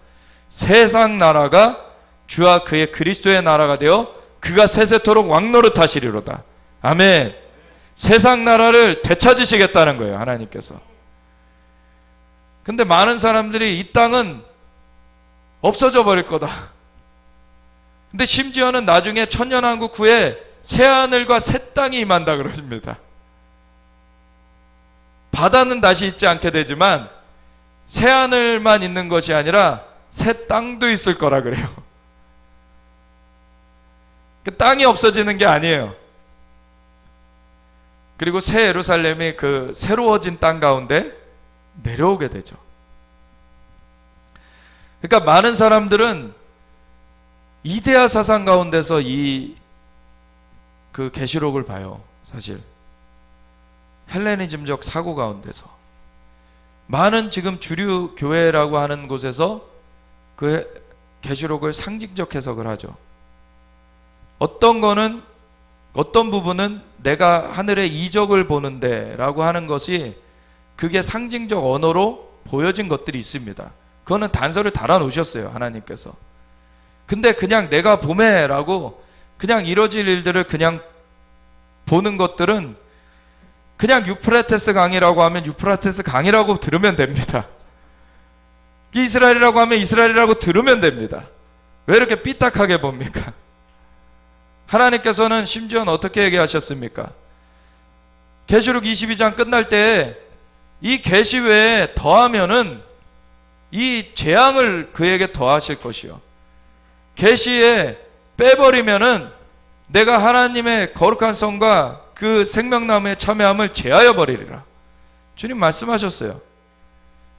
세상 나라가 주와 그의 그리스도의 나라가 되어 그가 세세토록 왕노릇하시리로다. 아멘. 세상 나라를 되찾으시겠다는 거예요, 하나님께서. 근데 많은 사람들이 이 땅은 없어져 버릴 거다. 근데 심지어는 나중에 천년왕국 후에 새하늘과 새 땅이 임한다 그러십니다. 바다는 다시 있지 않게 되지만 새하늘만 있는 것이 아니라 새 땅도 있을 거라 그래요. 그 땅이 없어지는 게 아니에요. 그리고 새 예루살렘이 그 새로워진 땅 가운데 내려오게 되죠. 그러니까 많은 사람들은 이데아 사상 가운데서 이 그 계시록을 봐요. 사실 헬레니즘적 사고 가운데서 많은 지금 주류 교회라고 하는 곳에서 그 계시록을 상징적 해석을 하죠. 어떤 거는, 어떤 부분은 내가 하늘의 이적을 보는데 라고 하는 것이 그게 상징적 언어로 보여진 것들이 있습니다. 그거는 단서를 달아 놓으셨어요, 하나님께서. 근데 그냥 내가 봄에 라고 그냥 이뤄질 일들을 그냥 보는 것들은 그냥 유프라테스 강이라고 하면 유프라테스 강이라고 들으면 됩니다. 이스라엘이라고 하면 이스라엘이라고 들으면 됩니다. 왜 이렇게 삐딱하게 봅니까? 하나님께서는 심지어는 어떻게 얘기하셨습니까? 계시록 22장 끝날 때 이 계시 외에 더하면은 이 재앙을 그에게 더하실 것이요, 계시에 빼버리면은 내가 하나님의 거룩한 성과 그 생명나무의 참여함을 제하여 버리리라. 주님 말씀하셨어요.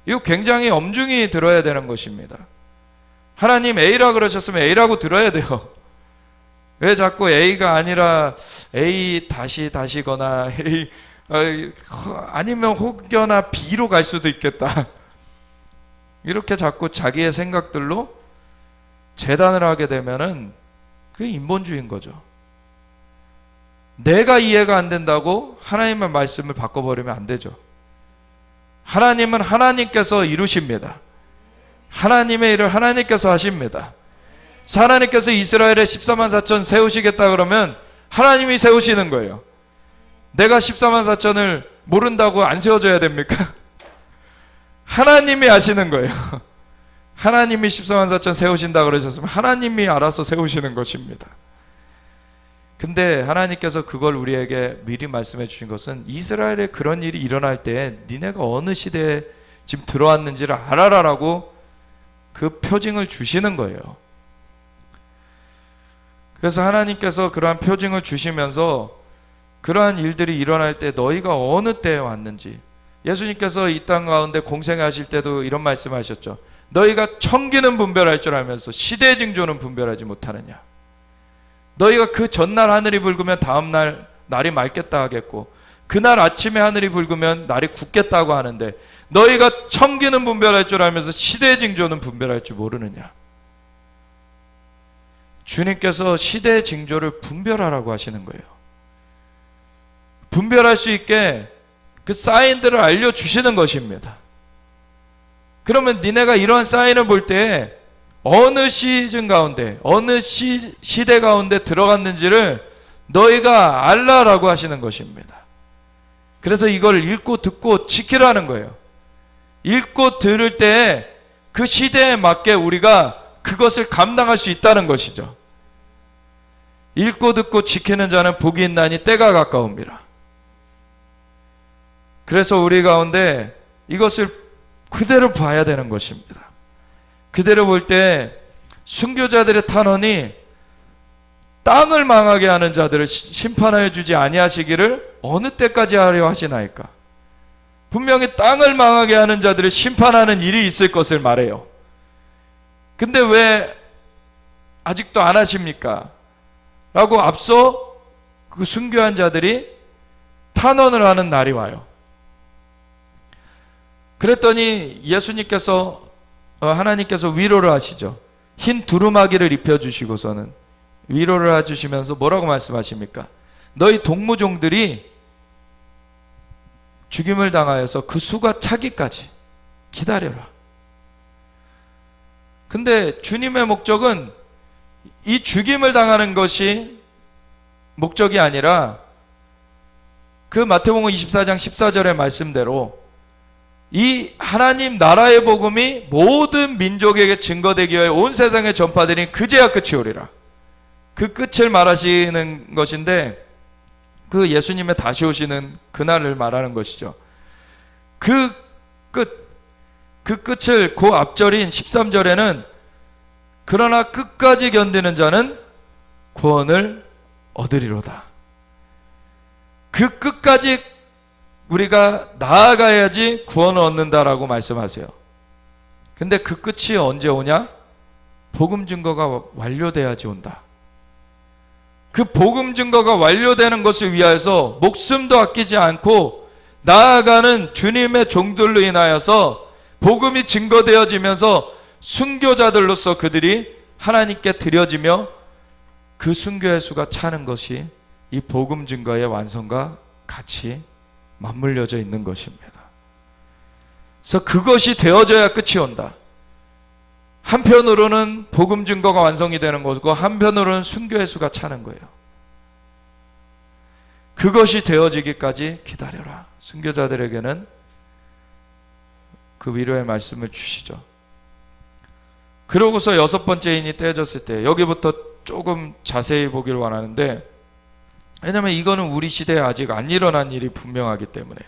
이거 굉장히 엄중히 들어야 되는 것입니다. 하나님 A라 그러셨으면 A라고 들어야 돼요. 왜 자꾸 A가 아니라 A 다시거나 A 아니면 혹여나 B로 갈 수도 있겠다. 이렇게 자꾸 자기의 생각들로 재단을 하게 되면은 그게 인본주의인 거죠. 내가 이해가 안 된다고 하나님의 말씀을 바꿔버리면 안 되죠. 하나님은 하나님께서 이루십니다. 하나님의 일을 하나님께서 하십니다. 하나님께서 이스라엘의 14만 4천 세우시겠다 그러면 하나님이 세우시는 거예요. 내가 14만 4천을 모른다고 안 세워줘야 됩니까? 하나님이 하시는 거예요. 하나님이 14만 4천 세우신다 그러셨으면 하나님이 알아서 세우시는 것입니다. 근데 하나님께서 그걸 우리에게 미리 말씀해 주신 것은 이스라엘에 그런 일이 일어날 때 니네가 어느 시대에 지금 들어왔는지를 알아라라고 그 표징을 주시는 거예요. 그래서 하나님께서 그러한 표징을 주시면서 그러한 일들이 일어날 때 너희가 어느 때에 왔는지, 예수님께서 이 땅 가운데 공생하실 때도 이런 말씀하셨죠. 너희가 청기는 분별할 줄 알면서 시대의 징조는 분별하지 못하느냐. 너희가 그 전날 하늘이 붉으면 다음날 날이 맑겠다 하겠고 그날 아침에 하늘이 붉으면 날이 굳겠다고 하는데 너희가 청기는 분별할 줄 알면서 시대의 징조는 분별할 줄 모르느냐. 주님께서 시대의 징조를 분별하라고 하시는 거예요. 분별할 수 있게 그 사인들을 알려주시는 것입니다. 그러면 니네가 이런 사인을 볼 때 어느 시즌 가운데 어느 시대 가운데 들어갔는지를 너희가 알라라고 하시는 것입니다. 그래서 이걸 읽고 듣고 지키라는 거예요. 읽고 들을 때 그 시대에 맞게 우리가 그것을 감당할 수 있다는 것이죠. 읽고 듣고 지키는 자는 복이 있나니 때가 가까웁니다. 그래서 우리 가운데 이것을 그대로 봐야 되는 것입니다. 그대로 볼 때 순교자들의 탄원이 땅을 망하게 하는 자들을 심판하여 주지 아니하시기를 어느 때까지 하려 하시나이까. 분명히 땅을 망하게 하는 자들을 심판하는 일이 있을 것을 말해요. 근데 왜 아직도 안 하십니까? 라고 앞서 그 순교한 자들이 탄원을 하는 날이 와요. 그랬더니 예수님께서 하나님께서 위로를 하시죠. 흰 두루마기를 입혀주시고서는 위로를 해주시면서 뭐라고 말씀하십니까? 너희 동무종들이 죽임을 당하여서 그 수가 차기까지 기다려라. 근데 주님의 목적은 이 죽임을 당하는 것이 목적이 아니라 그 마태복음 24장 14절의 말씀대로 이 하나님 나라의 복음이 모든 민족에게 증거되기 위해 온 세상에 전파되니 그제야 끝이 오리라. 그 끝을 말하시는 것인데 그 예수님의 다시 오시는 그날을 말하는 것이죠. 그 끝을 그 앞절인 13절에는 그러나 끝까지 견디는 자는 구원을 얻으리로다. 그 끝까지 우리가 나아가야지 구원을 얻는다라고 말씀하세요. 근데 그 끝이 언제 오냐? 복음 증거가 완료돼야지 온다. 그 복음 증거가 완료되는 것을 위하여서 목숨도 아끼지 않고 나아가는 주님의 종들로 인하여서 복음이 증거되어지면서 순교자들로서 그들이 하나님께 드려지며 그 순교의 수가 차는 것이 이 복음 증거의 완성과 같이 맞물려져 있는 것입니다. 그래서 그것이 되어져야 끝이 온다. 한편으로는 복음 증거가 완성이 되는 것이고 한편으로는 순교의 수가 차는 거예요. 그것이 되어지기까지 기다려라. 순교자들에게는 그 위로의 말씀을 주시죠. 그러고서 여섯 번째 인이 떼어졌을 때 여기부터 조금 자세히 보길 원하는데, 왜냐하면 이거는 우리 시대에 아직 안 일어난 일이 분명하기 때문에.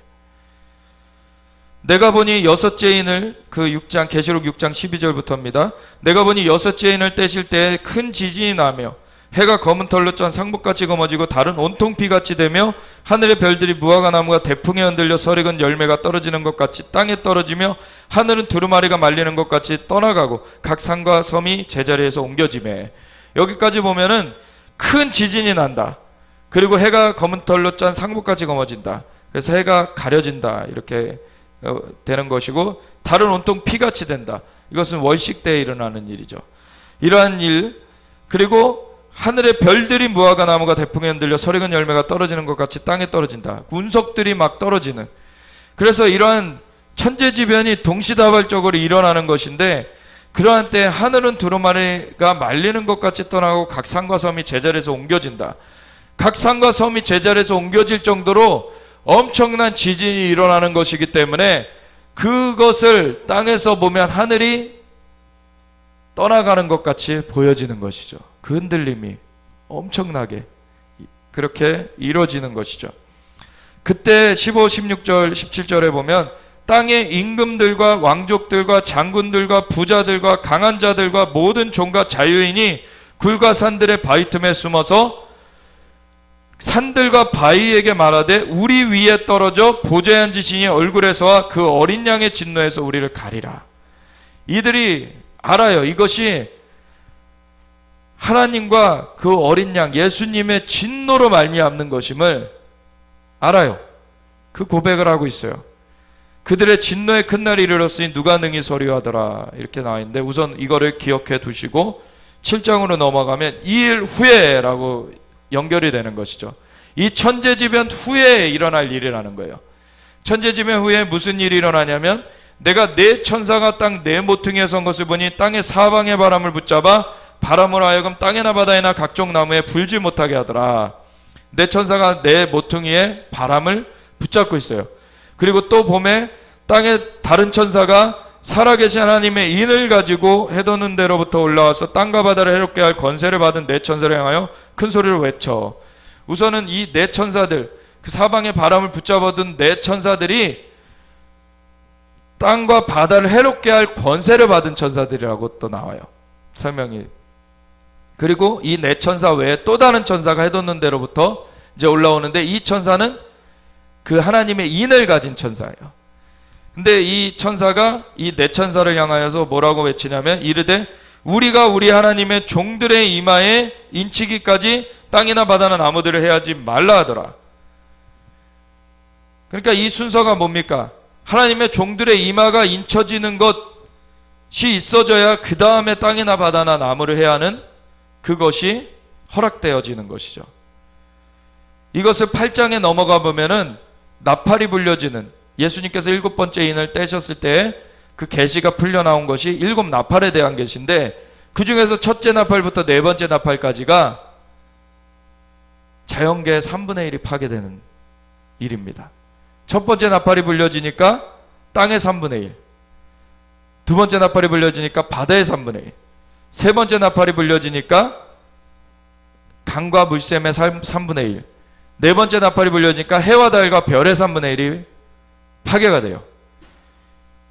내가 보니 여섯째 인을 그 6장 계시록 6장 12절부터입니다. 내가 보니 여섯째 인을 떼실 때 큰 지진이 나며 해가 검은 털로 짠 상복같이 검어지고 달은 온통 피같이 되며 하늘의 별들이 무화과 나무가 대풍에 흔들려 설익은 열매가 떨어지는 것 같이 땅에 떨어지며 하늘은 두루마리가 말리는 것 같이 떠나가고 각 산과 섬이 제자리에서 옮겨지매. 여기까지 보면은 큰 지진이 난다. 그리고 해가 검은 털로 짠 상복같이 검어진다. 그래서 해가 가려진다. 이렇게 되는 것이고 달은 온통 피같이 된다. 이것은 월식 때에 일어나는 일이죠. 이러한 일, 그리고 하늘의 별들이 무화과 나무가 대풍에 흔들려 설익은 열매가 떨어지는 것 같이 땅에 떨어진다. 운석들이 막 떨어지는. 그래서 이러한 천재지변이 동시다발적으로 일어나는 것인데, 그러한 때 하늘은 두루마리가 말리는 것 같이 떠나고 각 산과 섬이 제자리에서 옮겨진다. 각 산과 섬이 제자리에서 옮겨질 정도로 엄청난 지진이 일어나는 것이기 때문에 그것을 땅에서 보면 하늘이 떠나가는 것 같이 보여지는 것이죠. 그 흔들림이 엄청나게 그렇게 이루어지는 것이죠. 그때 15, 16절, 17절에 보면 땅의 임금들과 왕족들과 장군들과 부자들과 강한 자들과 모든 종과 자유인이 굴과 산들의 바위 틈에 숨어서 산들과 바위에게 말하되 우리 위에 떨어져 보좌에 앉으시니 얼굴에서와 그 어린 양의 진노에서 우리를 가리라. 이들이 알아요. 이것이 하나님과 그 어린 양 예수님의 진노로 말미암는 것임을 알아요. 그 고백을 하고 있어요. 그들의 진노의 큰 날이 이르렀으니 누가 능히 서리하더라. 이렇게 나와 있는데, 우선 이거를 기억해 두시고 7장으로 넘어가면 이 일 후에라고 연결이 되는 것이죠. 이 천재지변 후에 일어날 일이라는 거예요. 천재지변 후에 무슨 일이 일어나냐면, 내가 네 천사가 땅 네 모퉁이에 선 것을 보니 땅의 사방의 바람을 붙잡아 바람으로 하여금 땅에나 바다에나 각종 나무에 불지 못하게 하더라. 네 천사가 네 모퉁이에 바람을 붙잡고 있어요. 그리고 또 봄에 땅에 다른 천사가 살아계신 하나님의 인을 가지고 해돋는 데로부터 올라와서 땅과 바다를 해롭게 할 권세를 받은 네 천사를 향하여 큰 소리로 외쳐. 우선은 이 네 천사들, 그 사방의 바람을 붙잡아둔 네 천사들이 땅과 바다를 해롭게 할 권세를 받은 천사들이라고 또 나와요. 설명이. 그리고 이 네 천사 외에 또 다른 천사가 해돋는 데로부터 이제 올라오는데, 이 천사는 그 하나님의 인을 가진 천사예요. 근데 이 천사가 이 네 천사를 향하여서 뭐라고 외치냐면, 이르되 우리가 우리 하나님의 종들의 이마에 인치기까지 땅이나 바다나 나무들을 해하지 말라 하더라. 그러니까 이 순서가 뭡니까? 하나님의 종들의 이마가 인쳐지는 것이 있어져야 그 다음에 땅이나 바다나 나무를 해야 하는 그것이 허락되어지는 것이죠. 이것을 8장에 넘어가 보면은 나팔이 불려지는, 예수님께서 7번째 인을 떼셨을 때 그 계시가 풀려 나온 것이 7 나팔에 대한 계시인데, 그 중에서 첫째 나팔부터 네 번째 나팔까지가 자연계의 3분의 1이 파괴되는 일입니다. 첫 번째 나팔이 불려지니까 땅의 3분의 1, 두 번째 나팔이 불려지니까 바다의 3분의 1, 세 번째 나팔이 불려지니까 강과 물샘의 3분의 1, 네 번째 나팔이 불려지니까 해와 달과 별의 3분의 1이 파괴가 돼요.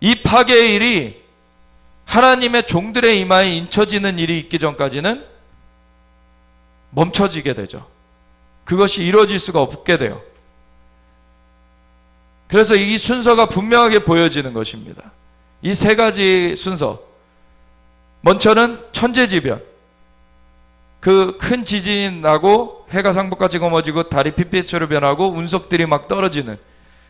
이 파괴의 일이 하나님의 종들의 이마에 인쳐지는 일이 있기 전까지는 멈춰지게 되죠. 그것이 이루어질 수가 없게 돼요. 그래서 이 순서가 분명하게 보여지는 것입니다. 이 세 가지 순서. 먼저는 천재지변. 그 큰 지진이 나고 해가 상복같이 검어지고 달이 핏빛으로 변하고 운석들이 막 떨어지는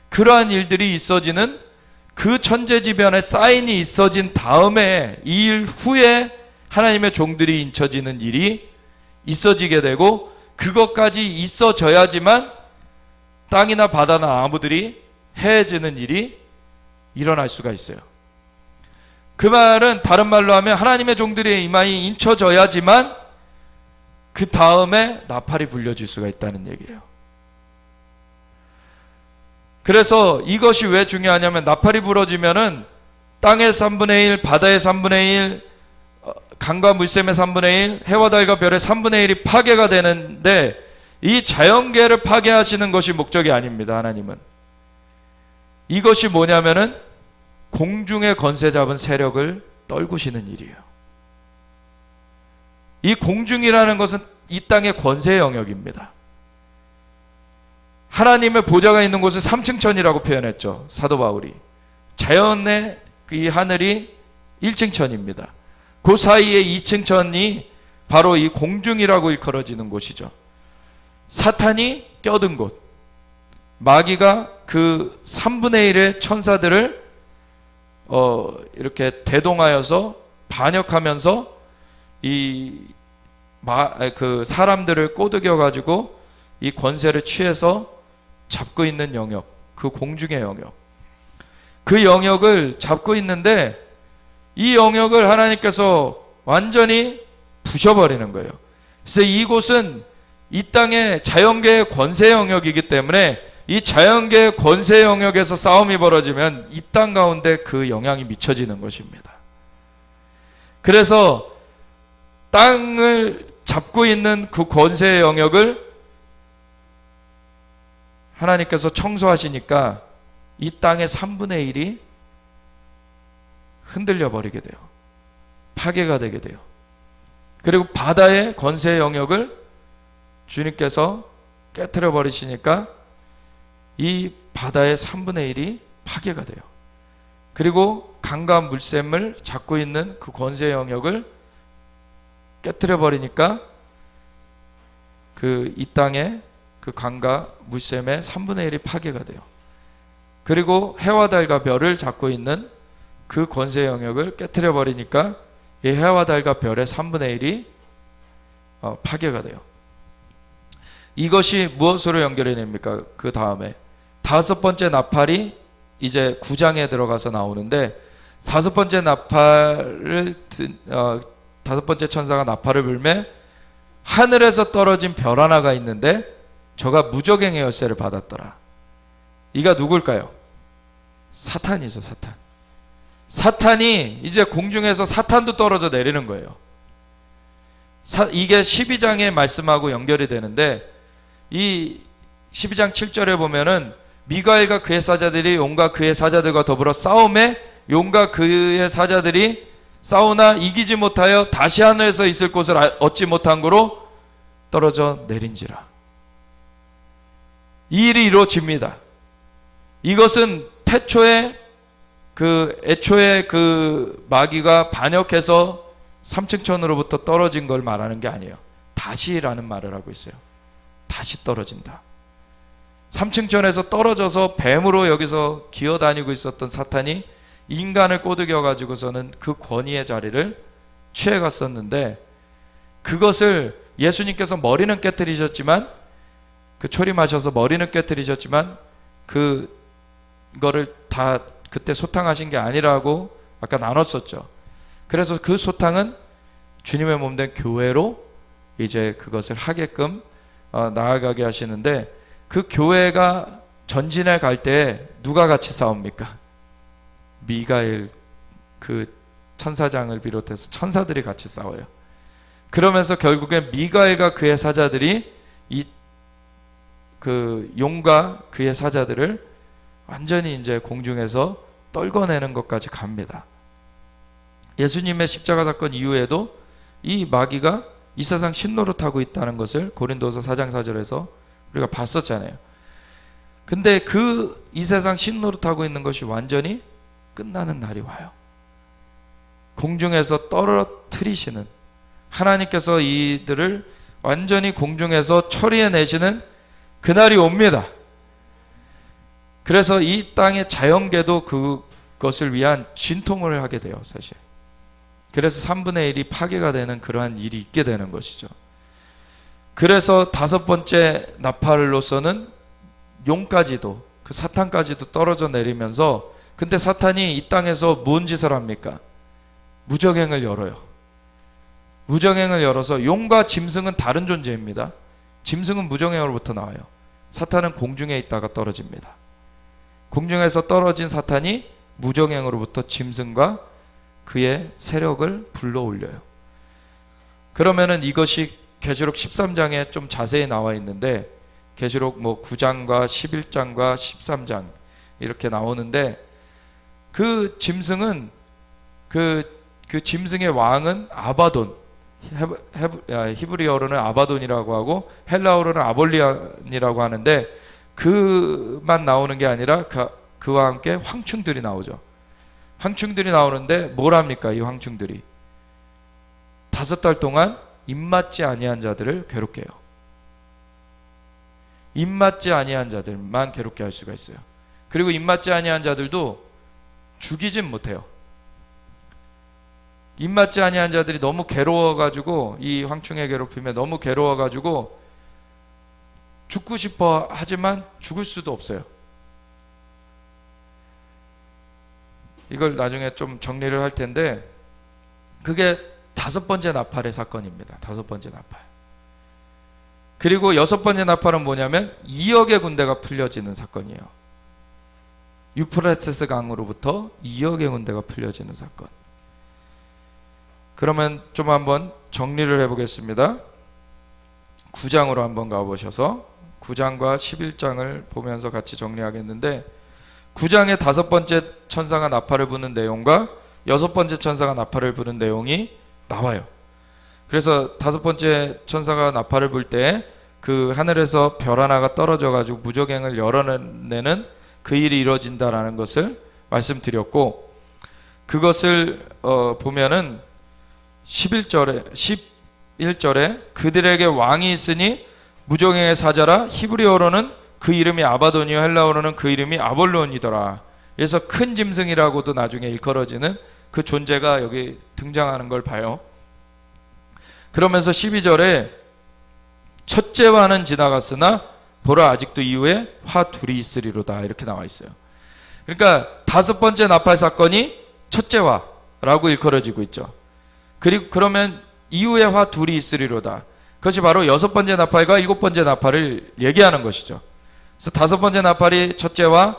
그러한 일들이 있어지는, 그 천재지변의 사인이 있어진 다음에, 이 일 후에 하나님의 종들이 인쳐지는 일이 있어지게 되고, 그것까지 있어져야지만 땅이나 바다나 나무들이 해지는 일이 일어날 수가 있어요. 그 말은 다른 말로 하면 하나님의 종들의 이마에 인쳐져야지만 그 다음에 나팔이 불려질 수가 있다는 얘기예요. 그래서 이것이 왜 중요하냐면, 나팔이 불어지면은 땅의 3분의 1, 바다의 3분의 1, 강과 물샘의 3분의 1, 해와 달과 별의 3분의 1이 파괴가 되는데, 이 자연계를 파괴하시는 것이 목적이 아닙니다. 하나님은 이것이 뭐냐면은 공중의 권세 잡은 세력을 떨구시는 일이에요. 이 공중이라는 것은 이 땅의 권세 영역입니다. 하나님의 보좌가 있는 곳을 3층천이라고 표현했죠, 사도 바울이. 자연의 이 하늘이 1층천입니다. 그 사이에 2층천이 바로 이 공중이라고 일컬어지는 곳이죠. 사탄이 껴든 곳, 마귀가 그 3분의 1의 천사들을 이렇게 대동하여서 반역하면서 그 사람들을 꼬드겨 가지고 이 권세를 취해서 잡고 있는 영역, 그 공중의 영역, 그 영역을 잡고 있는데, 이 영역을 하나님께서 완전히 부셔버리는 거예요. 그래서 이곳은 이 땅의 자연계의 권세 영역이기 때문에, 이 자연계의 권세 영역에서 싸움이 벌어지면 이 땅 가운데 그 영향이 미쳐지는 것입니다. 그래서 땅을 잡고 있는 그 권세 영역을 하나님께서 청소하시니까 이 땅의 3분의 1이 흔들려 버리게 돼요. 파괴가 되게 돼요. 그리고 바다의 권세 영역을 주님께서 깨트려 버리시니까 이 바다의 3분의 1이 파괴가 돼요. 그리고 강과 물샘을 잡고 있는 그 권세 영역을 깨트려 버리니까 이 땅의 그 강과 물샘의 3분의 1이 파괴가 돼요. 그리고 해와 달과 별을 잡고 있는 그 권세 영역을 깨트려 버리니까 이 해와 달과 별의 3분의 1이 파괴가 돼요. 이것이 무엇으로 연결이 됩니까? 그 다음에 다섯 번째 나팔이 이제 9장에 들어가서 나오는데, 다섯 번째 천사가 나팔을 불매 하늘에서 떨어진 별 하나가 있는데 저가 무적행의 열쇠를 받았더라. 이가 누굴까요? 사탄이죠. 사탄이 이제 공중에서 사탄도 떨어져 내리는 거예요. 이게 12장의 말씀하고 연결이 되는데, 이 12장 7절에 보면은 미가엘과 그의 사자들이 용과 그의 사자들과 더불어 싸움에 용과 그의 사자들이 싸우나 이기지 못하여 다시 하늘에서 있을 곳을 얻지 못한 거로 떨어져 내린지라. 이 일이 이루어집니다. 이것은 애초에 그 마귀가 반역해서 3층천으로부터 떨어진 걸 말하는 게 아니에요. 다시라는 말을 하고 있어요. 다시 떨어진다. 3층천에서 떨어져서 뱀으로 여기서 기어다니고 있었던 사탄이 인간을 꼬드겨 가지고서는 그 권위의 자리를 취해갔었는데, 그것을 예수님께서 머리는 깨뜨리셨지만, 그 초림하셔서 머리는 깨뜨리셨지만 그거를 다 그때 소탕하신 게 아니라고 아까 나눴었죠. 그래서 그 소탕은 주님의 몸된 교회로 이제 그것을 하게끔 나아가게 하시는데, 그 교회가 전진해 갈 때 누가 같이 싸웁니까? 미가엘 그 천사장을 비롯해서 천사들이 같이 싸워요. 그러면서 결국엔 미가엘과 그의 사자들이 그 용과 그의 사자들을 완전히 이제 공중에서 떨궈내는 것까지 갑니다. 예수님의 십자가 사건 이후에도 이 마귀가 이 세상 신노릇하고 있다는 것을 고린도서 4장 4절에서 우리가 봤었잖아요. 근데 그 이 세상 신노릇하고 있는 것이 완전히 끝나는 날이 와요. 공중에서 떨어뜨리시는, 하나님께서 이들을 완전히 공중에서 처리해내시는 그날이 옵니다. 그래서 이 땅의 자연계도 그것을 위한 진통을 하게 돼요, 사실. 그래서 3분의 1이 파괴가 되는 그러한 일이 있게 되는 것이죠. 그래서 다섯 번째 나팔로서는 용까지도, 그 사탄까지도 떨어져 내리면서, 근데 사탄이 이 땅에서 무슨 짓을 합니까? 무저갱을 열어요. 무저갱을 열어서, 용과 짐승은 다른 존재입니다. 짐승은 무저갱으로부터 나와요. 사탄은 공중에 있다가 떨어집니다. 공중에서 떨어진 사탄이 무저갱으로부터 짐승과 그의 세력을 불러올려요. 그러면은 이것이 계시록 13장에 좀 자세히 나와 있는데, 계시록 9장과 11장과 13장 이렇게 나오는데, 그 짐승은 그 짐승의 왕은 아바돈, 히브리어로는 아바돈이라고 하고 헬라어로는 아볼리안이라고 하는데, 그만 나오는 게 아니라 그와 함께 황충들이 나오죠. 황충들이 나오는데 뭘 합니까? 이 황충들이 5달 동안 입맞지 아니한 자들을 괴롭게 해요. 입맞지 아니한 자들만 괴롭게 할 수가 있어요. 그리고 입맞지 아니한 자들도 죽이진 못해요. 입맞지 아니한 자들이 너무 괴로워가지고, 이 황충의 괴롭힘에 너무 괴로워가지고 죽고 싶어 하지만 죽을 수도 없어요. 이걸 나중에 좀 정리를 할 텐데, 그게 5번째 나팔의 사건입니다. 5번째 나팔. 그리고 6번째 나팔은 뭐냐면 2억의 군대가 풀려지는 사건이에요. 유프라테스 강으로부터 2억의 군대가 풀려지는 사건. 그러면 좀 한번 정리를 해보겠습니다. 9장으로 한번 가보셔서 9장과 11장을 보면서 같이 정리하겠는데, 9장의 5번째 천사가 나팔을 부는 내용과 6번째 천사가 나팔을 부는 내용이 나와요. 그래서 5번째 천사가 나팔을 불 때 그 하늘에서 별 하나가 떨어져 가지고 무저갱을 열어내는 그 일이 이루어진다라는 것을 말씀드렸고, 그것을 보면은 11절에 그들에게 왕이 있으니 무저갱의 사자라, 히브리어로는 그 이름이 아바돈이요 헬라어로는 그 이름이 아볼론이더라. 그래서 큰 짐승이라고도 나중에 일컬어지는 그 존재가 여기 등장하는 걸 봐요. 그러면서 12절에 첫째와는 지나갔으나 보라 아직도 이후에 화 둘이 있으리로다, 이렇게 나와 있어요. 그러니까 5번째 나팔 사건이 첫째와라고 일컬어지고 있죠. 그리고 그러면 이후에 화 둘이 있으리로다, 그것이 바로 6번째 나팔과 7번째 나팔을 얘기하는 것이죠. 그래서 5번째 나팔이 첫째와,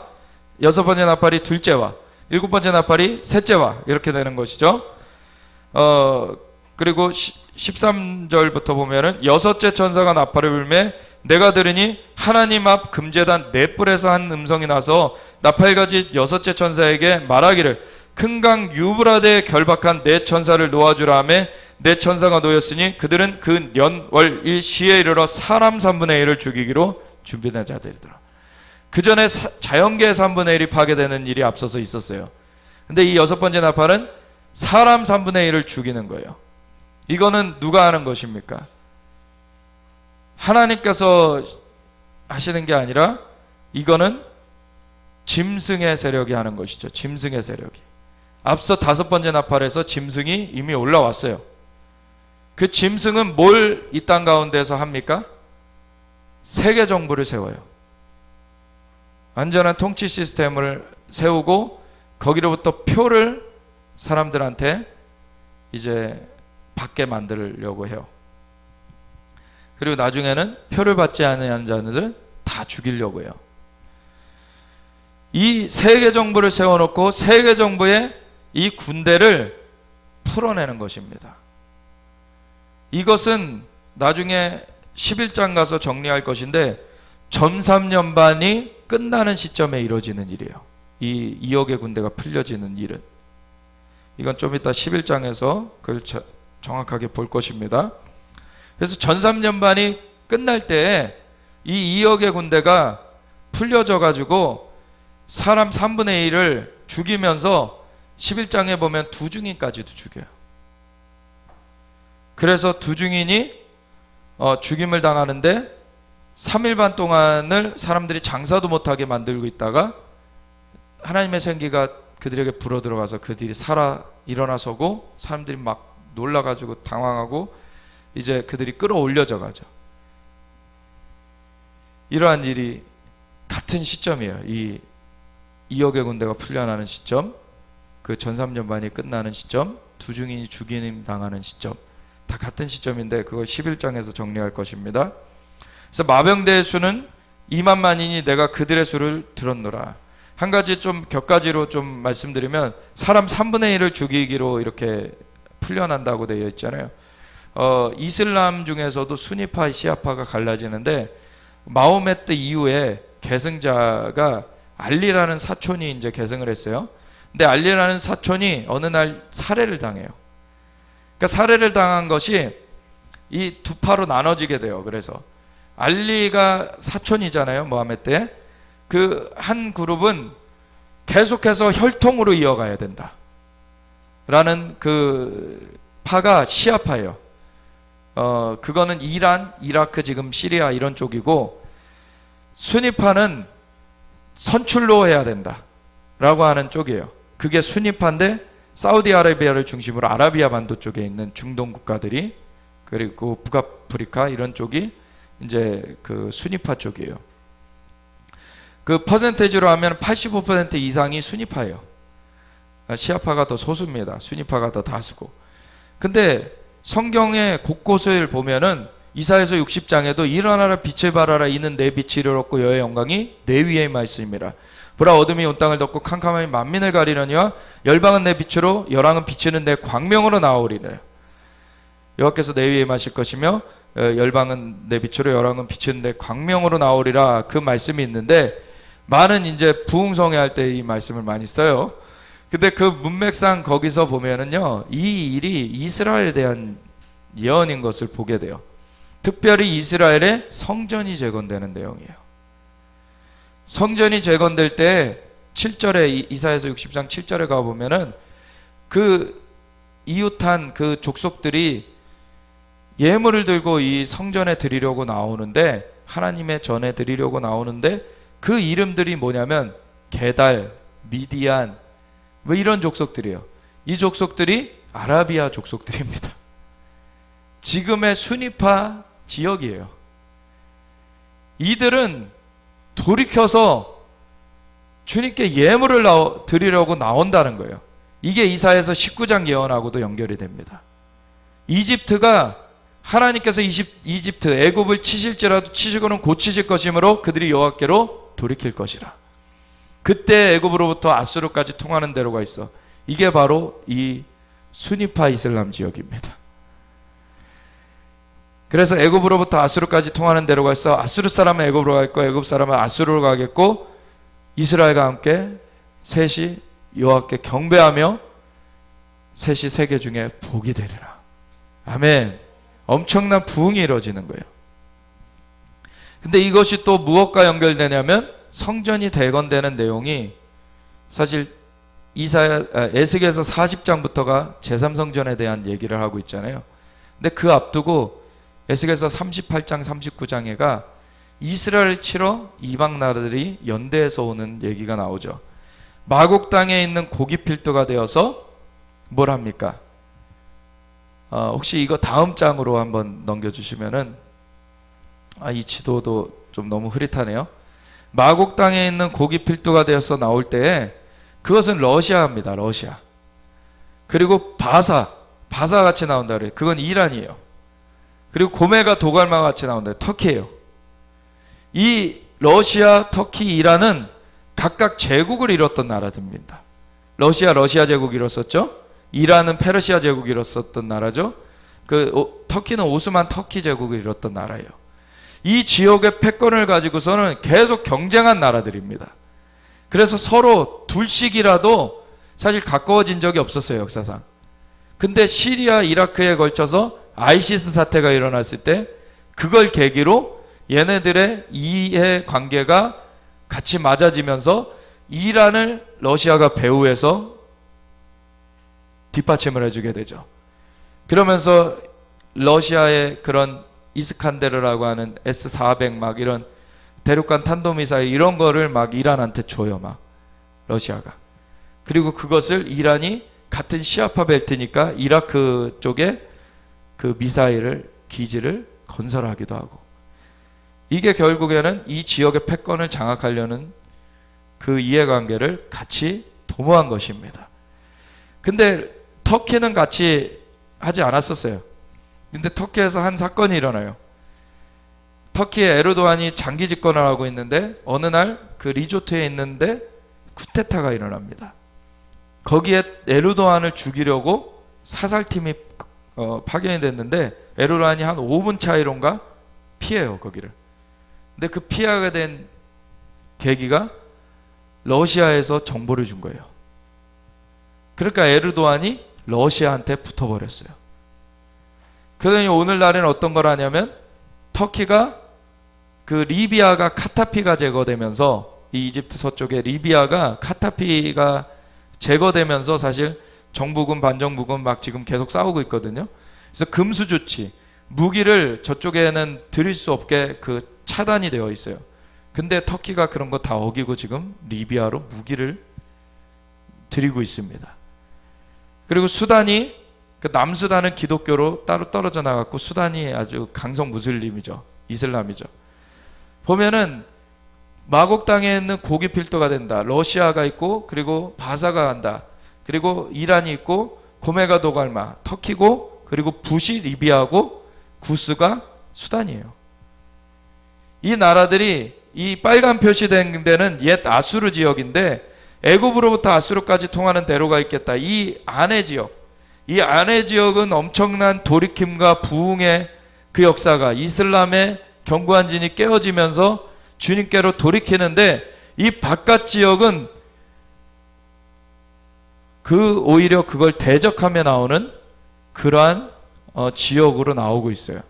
6번째 나팔이 둘째와, 7번째 나팔이 셋째와, 이렇게 되는 것이죠. 그리고 13절부터 보면은 6째 천사가 나팔을 불매 내가 들으니 하나님 앞 금제단 네 뿔에서 한 음성이 나서 나팔가지 6째 천사에게 말하기를, 큰 강 유브라데에 결박한 네 천사를 놓아주라 하매 네 천사가 놓였으니 그들은 그 년, 월, 일, 시에 이르러 사람 3분의 1을 죽이기로 준비된 자들이더라. 그 전에 자연계의 3분의 1이 파괴되는 일이 앞서서 있었어요. 근데 이 6번째 나팔은 사람 3분의 1을 죽이는 거예요. 이거는 누가 하는 것입니까? 하나님께서 하시는 게 아니라 이거는 짐승의 세력이 하는 것이죠. 짐승의 세력이. 앞서 5번째 나팔에서 짐승이 이미 올라왔어요. 그 짐승은 뭘 이 땅 가운데서 합니까? 세계 정부를 세워요. 완전한 통치 시스템을 세우고 거기로부터 표를 사람들한테 이제 받게 만들려고 해요. 그리고 나중에는 표를 받지 않는 자들은 다 죽이려고 해요. 이 세계 정부를 세워놓고 세계 정부의 이 군대를 풀어내는 것입니다. 이것은 나중에 11장 가서 정리할 것인데 전삼년반이 끝나는 시점에 이루어지는 일이에요. 이 2억의 군대가 풀려지는 일은. 이건 좀 이따 11장에서 그걸 정확하게 볼 것입니다. 그래서 전삼년반이 끝날 때에 이 2억의 군대가 풀려져 가지고 사람 3분의 1을 죽이면서 11장에 보면 두중인까지도 죽여요. 그래서 두중인이 죽임을 당하는데 3일 반 동안을 사람들이 장사도 못하게 만들고 있다가 하나님의 생기가 그들에게 불어 들어가서 그들이 살아 일어나서고 사람들이 막 놀라가지고 당황하고 이제 그들이 끌어올려져 가죠. 이러한 일이 같은 시점이에요. 이 2억의 군대가 풀려나는 시점, 그 전삼년반이 끝나는 시점, 두중인이 죽임 당하는 시점, 다 같은 시점인데 그걸 11장에서 정리할 것입니다. 그래서 마병대의 수는 2만만이니 내가 그들의 수를 들었노라. 한 가지 좀 격가지로 좀 말씀드리면 사람 3분의 1을 죽이기로 이렇게 풀려난다고 되어 있잖아요. 이슬람 중에서도 수니파, 시아파가 갈라지는데 마호메트 이후에 계승자가 알리라는 사촌이 이제 계승을 했어요. 근데 알리라는 사촌이 어느 날 살해를 당해요. 그러니까 살해를 당한 것이 이 두 파로 나눠지게 돼요. 그래서 알리가 사촌이잖아요, 모하메드의. 그 한 그룹은 계속해서 혈통으로 이어가야 된다 라는 그 파가 시아파예요. 그거는 이란, 이라크, 지금 시리아 이런 쪽이고, 수니파는 선출로 해야 된다 라고 하는 쪽이에요. 그게 수니파인데 사우디아라비아를 중심으로 아라비아 반도 쪽에 있는 중동 국가들이, 그리고 북아프리카 이런 쪽이 이제 그 수니파 쪽이에요. 그 퍼센테이지로 하면 85% 이상이 수니파예요. 시아파가 더 소수입니다. 수니파가 더 다수고. 근데 성경의 곳곳을 보면은 이사야서 60장에도 일어나라 빛을 발하라 이는 내 빛이 이르렀고 여호와의 영광이 내 위에 임하였음이라. 보라 어둠이 온 땅을 덮고 캄캄함이 만민을 가리려니와 열방은 내 빛으로 열왕은 비치는 내 광명으로 나오리라. 여호와께서 내 위에 임하실 것이며 열방은 내 빛으로 열왕은 비치는 내 광명으로 나오리라. 그 말씀이 있는데 많은 이제 부흥성회 할 때 이 말씀을 많이 써요. 근데 그 문맥상 거기서 보면은요, 이 일이 이스라엘에 대한 예언인 것을 보게 돼요. 특별히 이스라엘의 성전이 재건되는 내용이에요. 성전이 재건될 때 7절에 이사야서 60장 7절에 가보면은 그 이웃한 그 족속들이 예물을 들고 이 성전에 드리려고 나오는데, 하나님의 전에 드리려고 나오는데 그 이름들이 뭐냐면 게달, 미디안 뭐 이런 족속들이에요. 이 족속들이 아라비아 족속들입니다. 지금의 수니파 지역이에요. 이들은 돌이켜서 주님께 예물을 드리려고 나온다는 거예요. 이게 이사야서 19장 예언하고도 연결이 됩니다. 이집트가 하나님께서 이집트 애굽을 치실지라도 치시고는 고치실 것이므로 그들이 여호와께로 돌이킬 것이라. 그때 애굽으로부터 아수르까지 통하는 대로가 있어. 이게 바로 이 수니파 이슬람 지역입니다. 그래서 애굽으로부터 아수르까지 통하는 대로가 있어. 아수르 사람은 애굽으로 가겠고 애굽 사람은 아수르로 가겠고, 이스라엘과 함께 셋이 여호와께 경배하며 셋이 세계 중에 복이 되리라. 아멘. 엄청난 부흥이 이루어지는 거예요. 근데 이것이 또 무엇과 연결되냐면 성전이 재건되는 내용이 사실 에스겔서 40장부터가 제3성전에 대한 얘기를 하고 있잖아요. 근데 그 앞두고 에스겔서 38장 39장에가 이스라엘을 치러 이방 나라들이 연대해서 오는 얘기가 나오죠. 마곡 땅에 있는 고기 필두가 되어서 뭘 합니까? 혹시 이거 다음 장으로 한번 넘겨주시면은, 이 지도도 좀 너무 흐릿하네요. 마곡 땅에 있는 고기 필두가 되어서 나올 때에 그것은 러시아입니다. 러시아. 그리고 바사 같이 나온다 그래요. 그건 이란이에요. 그리고 고메가 도갈마 같이 나온다. 터키예요. 이 러시아, 터키, 이란은 각각 제국을 이뤘던 나라들입니다. 러시아 제국이 이뤘었죠. 이란은 페르시아 제국이 이뤘었던 나라죠. 터키는 오스만 터키 제국을 이뤘던 나라예요. 이 지역의 패권을 가지고서는 계속 경쟁한 나라들입니다. 그래서 서로 둘씩이라도 사실 가까워진 적이 없었어요, 역사상. 근데 시리아, 이라크에 걸쳐서 아이시스 사태가 일어났을 때 그걸 계기로 얘네들의 이해 관계가 같이 맞아지면서 이란을 러시아가 배후해서 뒷받침을 해주게 되죠. 그러면서 러시아의 그런 이스칸데르라고 하는 S-400 막 이런 대륙간 탄도미사일 이런 거를 막 이란한테 줘요, 막 러시아가. 그리고 그것을 이란이 같은 시아파 벨트니까 이라크 쪽에 그 미사일을 기지를 건설하기도 하고, 이게 결국에는 이 지역의 패권을 장악하려는 그 이해관계를 같이 도모한 것입니다. 근데 터키는 같이 하지 않았었어요. 근데 터키에서 한 사건이 일어나요. 터키의 에르도안이 장기 집권을 하고 있는데 어느 날 그 리조트에 있는데 쿠데타가 일어납니다. 거기에 에르도안을 죽이려고 사살팀이 파견이 됐는데 에르도안이 한 5분 차이론가 피해요, 거기를. 근데 그 피하게 된 계기가 러시아에서 정보를 준 거예요. 그러니까 에르도안이 러시아한테 붙어버렸어요. 그러니 오늘날에는 어떤 걸 하냐면 터키가 그 리비아가 카타피가 제거되면서, 이 이집트 서쪽에 리비아가 카타피가 제거되면서 사실 정부군 반정부군 막 지금 계속 싸우고 있거든요. 그래서 금수 조치, 무기를 저쪽에는 들일 수 없게 그 차단이 되어 있어요. 근데 터키가 그런 거 다 어기고 지금 리비아로 무기를 들이고 있습니다. 그리고 수단이, 그 남수단은 기독교로 따로 떨어져 나갔고 수단이 아주 강성 무슬림이죠. 이슬람이죠. 보면은 마곡 땅에 있는 고기 필터가 된다. 러시아가 있고, 그리고 바사가 한다. 그리고 이란이 있고, 고메가 도갈마 터키고, 그리고 붓이 리비아고, 구스가 수단이에요. 이 나라들이, 이 빨간 표시된 데는 옛 아수르 지역인데 애굽으로부터 아수르까지 통하는 대로가 있겠다. 이 안의 지역, 이 안의 지역은 엄청난 돌이킴과 부흥의 그 역사가, 이슬람의 견고한 진이 깨어지면서 주님께로 돌이키는데, 이 바깥 지역은 오히려 그걸 대적하며 나오는 그러한 지역으로 나오고 있어요.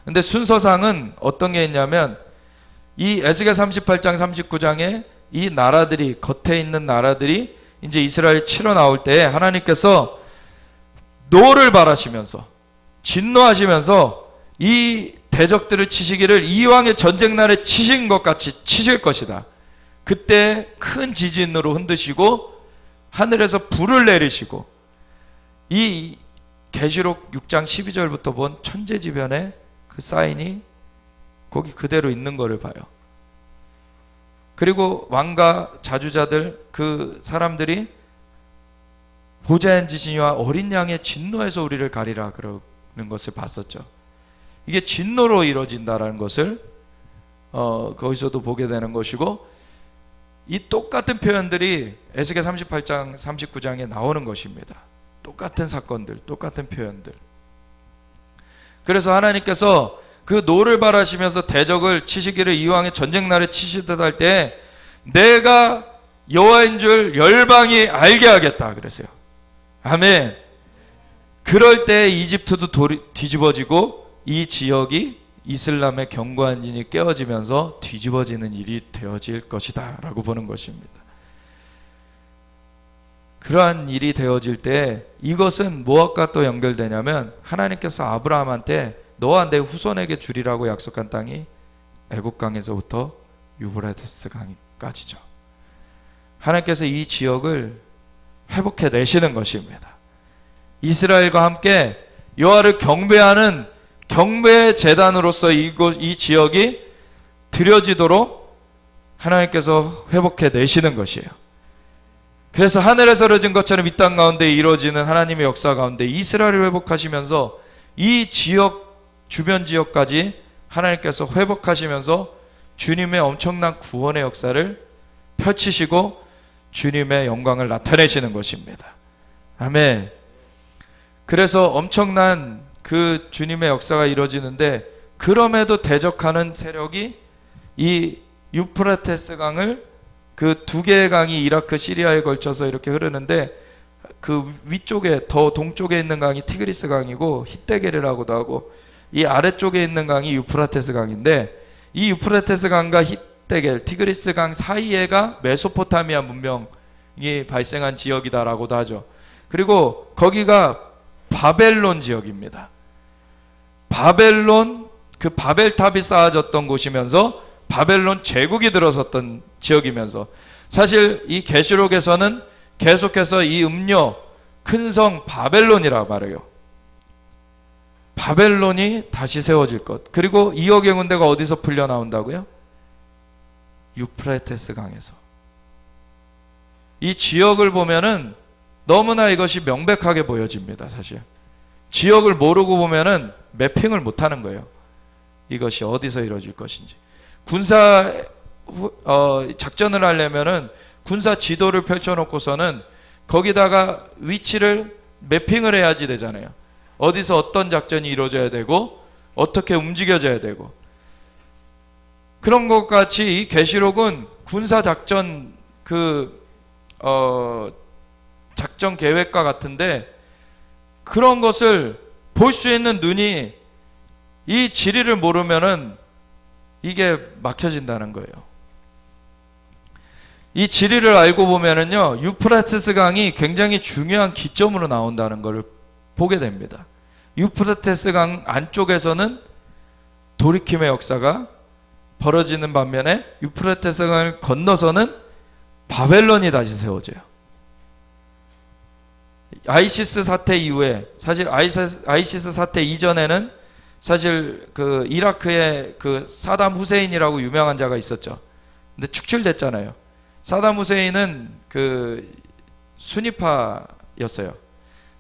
근데 순서상은 어떤 게 있냐면, 이 에스겔 38장 39장에 이 나라들이, 겉에 있는 나라들이 이제 이스라엘 치러 나올 때 하나님께서 노를 바라시면서 진노하시면서 이 대적들을 치시기를 이왕의 전쟁 날에 치신 것 같이 치실 것이다. 그때 큰 지진으로 흔드시고 하늘에서 불을 내리시고, 이 계시록 6장 12절부터 본 천재지변의 그 사인이 거기 그대로 있는 거를 봐요. 그리고 왕과 자주자들, 그 사람들이 보좌에 앉으시니와 어린 양의 진노에서 우리를 가리라 그러는 것을 봤었죠. 이게 진노로 이루어진다라는 것을 거기서도 보게 되는 것이고, 이 똑같은 표현들이 에스겔 38장 39장에 나오는 것입니다. 똑같은 사건들, 똑같은 표현들. 그래서 하나님께서 그 노를 바라시면서 대적을 치시기를 이왕의 전쟁 날에 치시듯 할 때 내가 여호와인 줄 열방이 알게 하겠다 그랬어요. 아멘. 그럴 때 이집트도 뒤집어지고 이 지역이 이슬람의 견고한 진이 깨어지면서 뒤집어지는 일이 되어질 것이다 라고 보는 것입니다. 그러한 일이 되어질 때 이것은 무엇과 또 연결되냐면 하나님께서 아브라함한테 너와 내 후손에게 주리라고 약속한 땅이 애굽 강에서부터 유브라테스 강까지죠. 하나님께서 이 지역을 회복해 내시는 것입니다. 이스라엘과 함께 여호와를 경배하는 경배의 제단으로서 이 지역이 드려지도록 하나님께서 회복해 내시는 것이에요. 그래서 하늘에서 이루어진 것처럼 이 땅 가운데 이루어지는 하나님의 역사 가운데 이스라엘을 회복하시면서 이 지역 주변 지역까지 하나님께서 회복하시면서 주님의 엄청난 구원의 역사를 펼치시고 주님의 영광을 나타내시는 것입니다. 아멘. 그래서 엄청난 그 주님의 역사가 이루어지는데 그럼에도 대적하는 세력이 이 유프라테스 강을 그 두 개의 강이 이라크 시리아에 걸쳐서 이렇게 흐르는데 그 위쪽에 더 동쪽에 있는 강이 티그리스 강이고 히데겔이라고도 하고 이 아래쪽에 있는 강이 유프라테스 강인데 이 유프라테스 강과 히데겔 티그리스 강 사이에가 메소포타미아 문명이 발생한 지역이다라고도 하죠. 그리고 거기가 바벨론 지역입니다. 바벨론 그 바벨탑이 쌓아졌던 곳이면서 바벨론 제국이 들어섰던 지역이면서 사실 이 계시록에서는 계속해서 이 음녀 큰 성 바벨론이라 말해요. 바벨론이 다시 세워질 것. 그리고 이억의 군대가 어디서 풀려 나온다고요? 유프라테스 강에서. 이 지역을 보면은 너무나 이것이 명백하게 보여집니다. 사실 지역을 모르고 보면은 매핑을 못하는 거예요. 이것이 어디서 이루어질 것인지. 군사 작전을 하려면은 군사 지도를 펼쳐놓고서는 거기다가 위치를 매핑을 해야지 되잖아요. 어디서 어떤 작전이 이루어져야 되고 어떻게 움직여져야 되고 그런 것 같이 이 계시록은 군사 작전 작전 계획과 같은데 그런 것을 볼 수 있는 눈이 이 지리를 모르면은 이게 막혀진다는 거예요. 이 지리를 알고 보면은요, 유프라테스 강이 굉장히 중요한 기점으로 나온다는 걸 보게 됩니다. 유프라테스 강 안쪽에서는 돌이킴의 역사가 벌어지는 반면에 유프라테스 강을 건너서는 바벨론이 다시 세워져요. 아이시스 사태 이후에, 사실 아이시스 사태 이전에는 사실 그 이라크에 그 사담 후세인이라고 유명한 자가 있었죠. 근데 축출됐잖아요. 사담 후세인은 그 순위파였어요.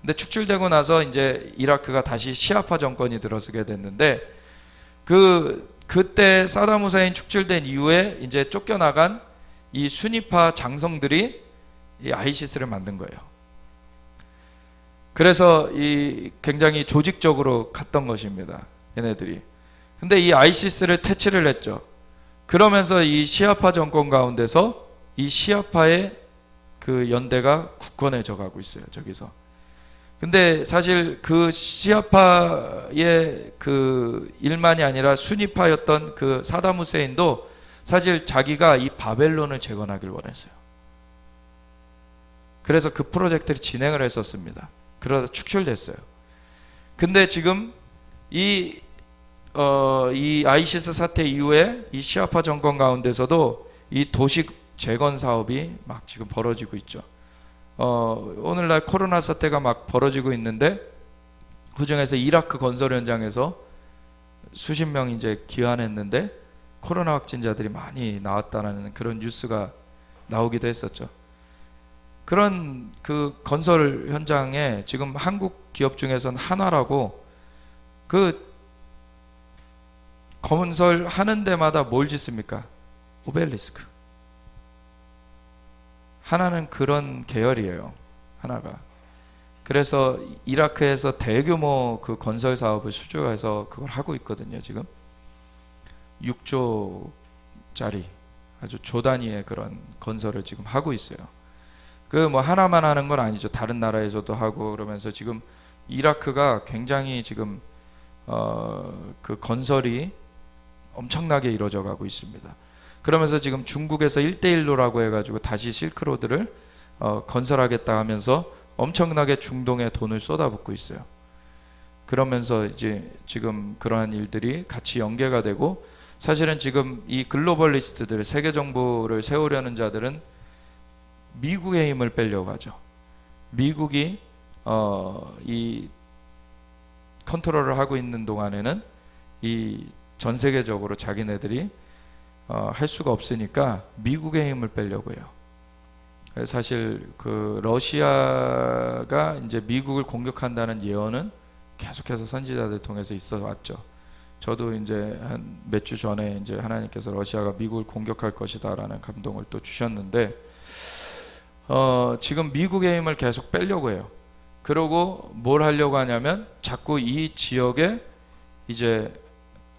근데 축출되고 나서 이제 이라크가 다시 시아파 정권이 들어서게 됐는데 그때 사담 후세인 축출된 이후에 이제 쫓겨나간 이 순위파 장성들이 이 아이시스를 만든 거예요. 그래서 이 굉장히 조직적으로 갔던 것입니다. 얘네들이. 근데 이 아이시스를 퇴치를 했죠. 그러면서 이 시아파 정권 가운데서 이 시아파의 그 연대가 굳건해져 가고 있어요. 저기서. 근데 사실 그 시아파의 그 일만이 아니라 순위파였던 그 사담 후세인도 사실 자기가 이 바벨론을 재건하길 원했어요. 그래서 그 프로젝트를 진행을 했었습니다. 그러다 축출됐어요. 근데 지금 이 아이시스 사태 이후에 이 시아파 정권 가운데서도 이 도시 재건 사업이 막 지금 벌어지고 있죠. 오늘날 코로나 사태가 막 벌어지고 있는데 그 중에서 이라크 건설 현장에서 수십 명 이제 귀환했는데 코로나 확진자들이 많이 나왔다는 그런 뉴스가 나오기도 했었죠. 그런 그 건설 현장에 지금 한국 기업 중에서는 한화라고 그 건설 하는 데마다 뭘 짓습니까? 오벨리스크. 하나는 그런 계열이에요. 하나가. 그래서 이라크에서 대규모 그 건설 사업을 수주해서 그걸 하고 있거든요. 지금 6조짜리 아주 조 단위의 그런 건설을 지금 하고 있어요. 그 뭐 하나만 하는 건 아니죠. 다른 나라에서도 하고 그러면서 지금 이라크가 굉장히 지금 그 건설이 엄청나게 이루어져 가고 있습니다. 그러면서 지금 중국에서 1대1로라고 해가지고 다시 실크로드를 건설하겠다 하면서 엄청나게 중동에 돈을 쏟아붓고 있어요. 그러면서 이제 지금 그러한 일들이 같이 연계가 되고, 사실은 지금 이 글로벌리스트들, 세계 정부를 세우려는 자들은 미국의 힘을 빼려고 하죠. 미국이 이 컨트롤을 하고 있는 동안에는 이 전 세계적으로 자기네들이 할 수가 없으니까 미국의 힘을 빼려고 해요. 사실 그 러시아가 이제 미국을 공격한다는 예언은 계속해서 선지자들 통해서 있어 왔죠. 저도 이제 한 몇 주 전에 이제 하나님께서 러시아가 미국을 공격할 것이다라는 감동을 또 주셨는데, 지금 미국의 힘을 계속 빼려고 해요. 그러고 뭘 하려고 하냐면 자꾸 이 지역에 이제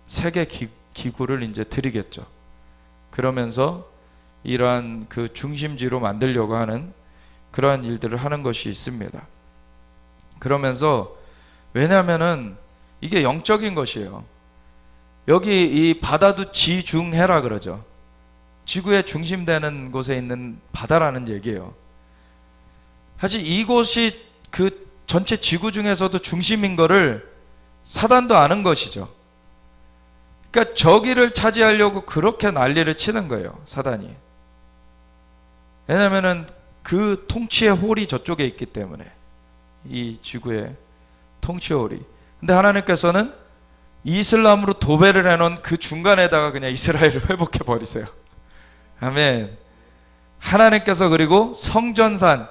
세계 기구를 이제 들이겠죠. 그러면서 이러한 그 중심지로 만들려고 하는 그러한 일들을 하는 것이 있습니다. 그러면서, 왜냐하면은 이게 영적인 것이에요. 여기 이 바다도 지중해라 그러죠. 지구의 중심되는 곳에 있는 바다라는 얘기예요. 사실 이곳이 그 전체 지구 중에서도 중심인 거를 사단도 아는 것이죠. 그러니까 저기를 차지하려고 그렇게 난리를 치는 거예요, 사단이. 왜냐면은 그 통치의 홀이 저쪽에 있기 때문에, 이 지구의 통치의 홀이. 근데 하나님께서는 이슬람으로 도배를 해놓은 그 중간에다가 그냥 이스라엘을 회복해 버리세요. 아멘. 하나님께서, 그리고 성전산,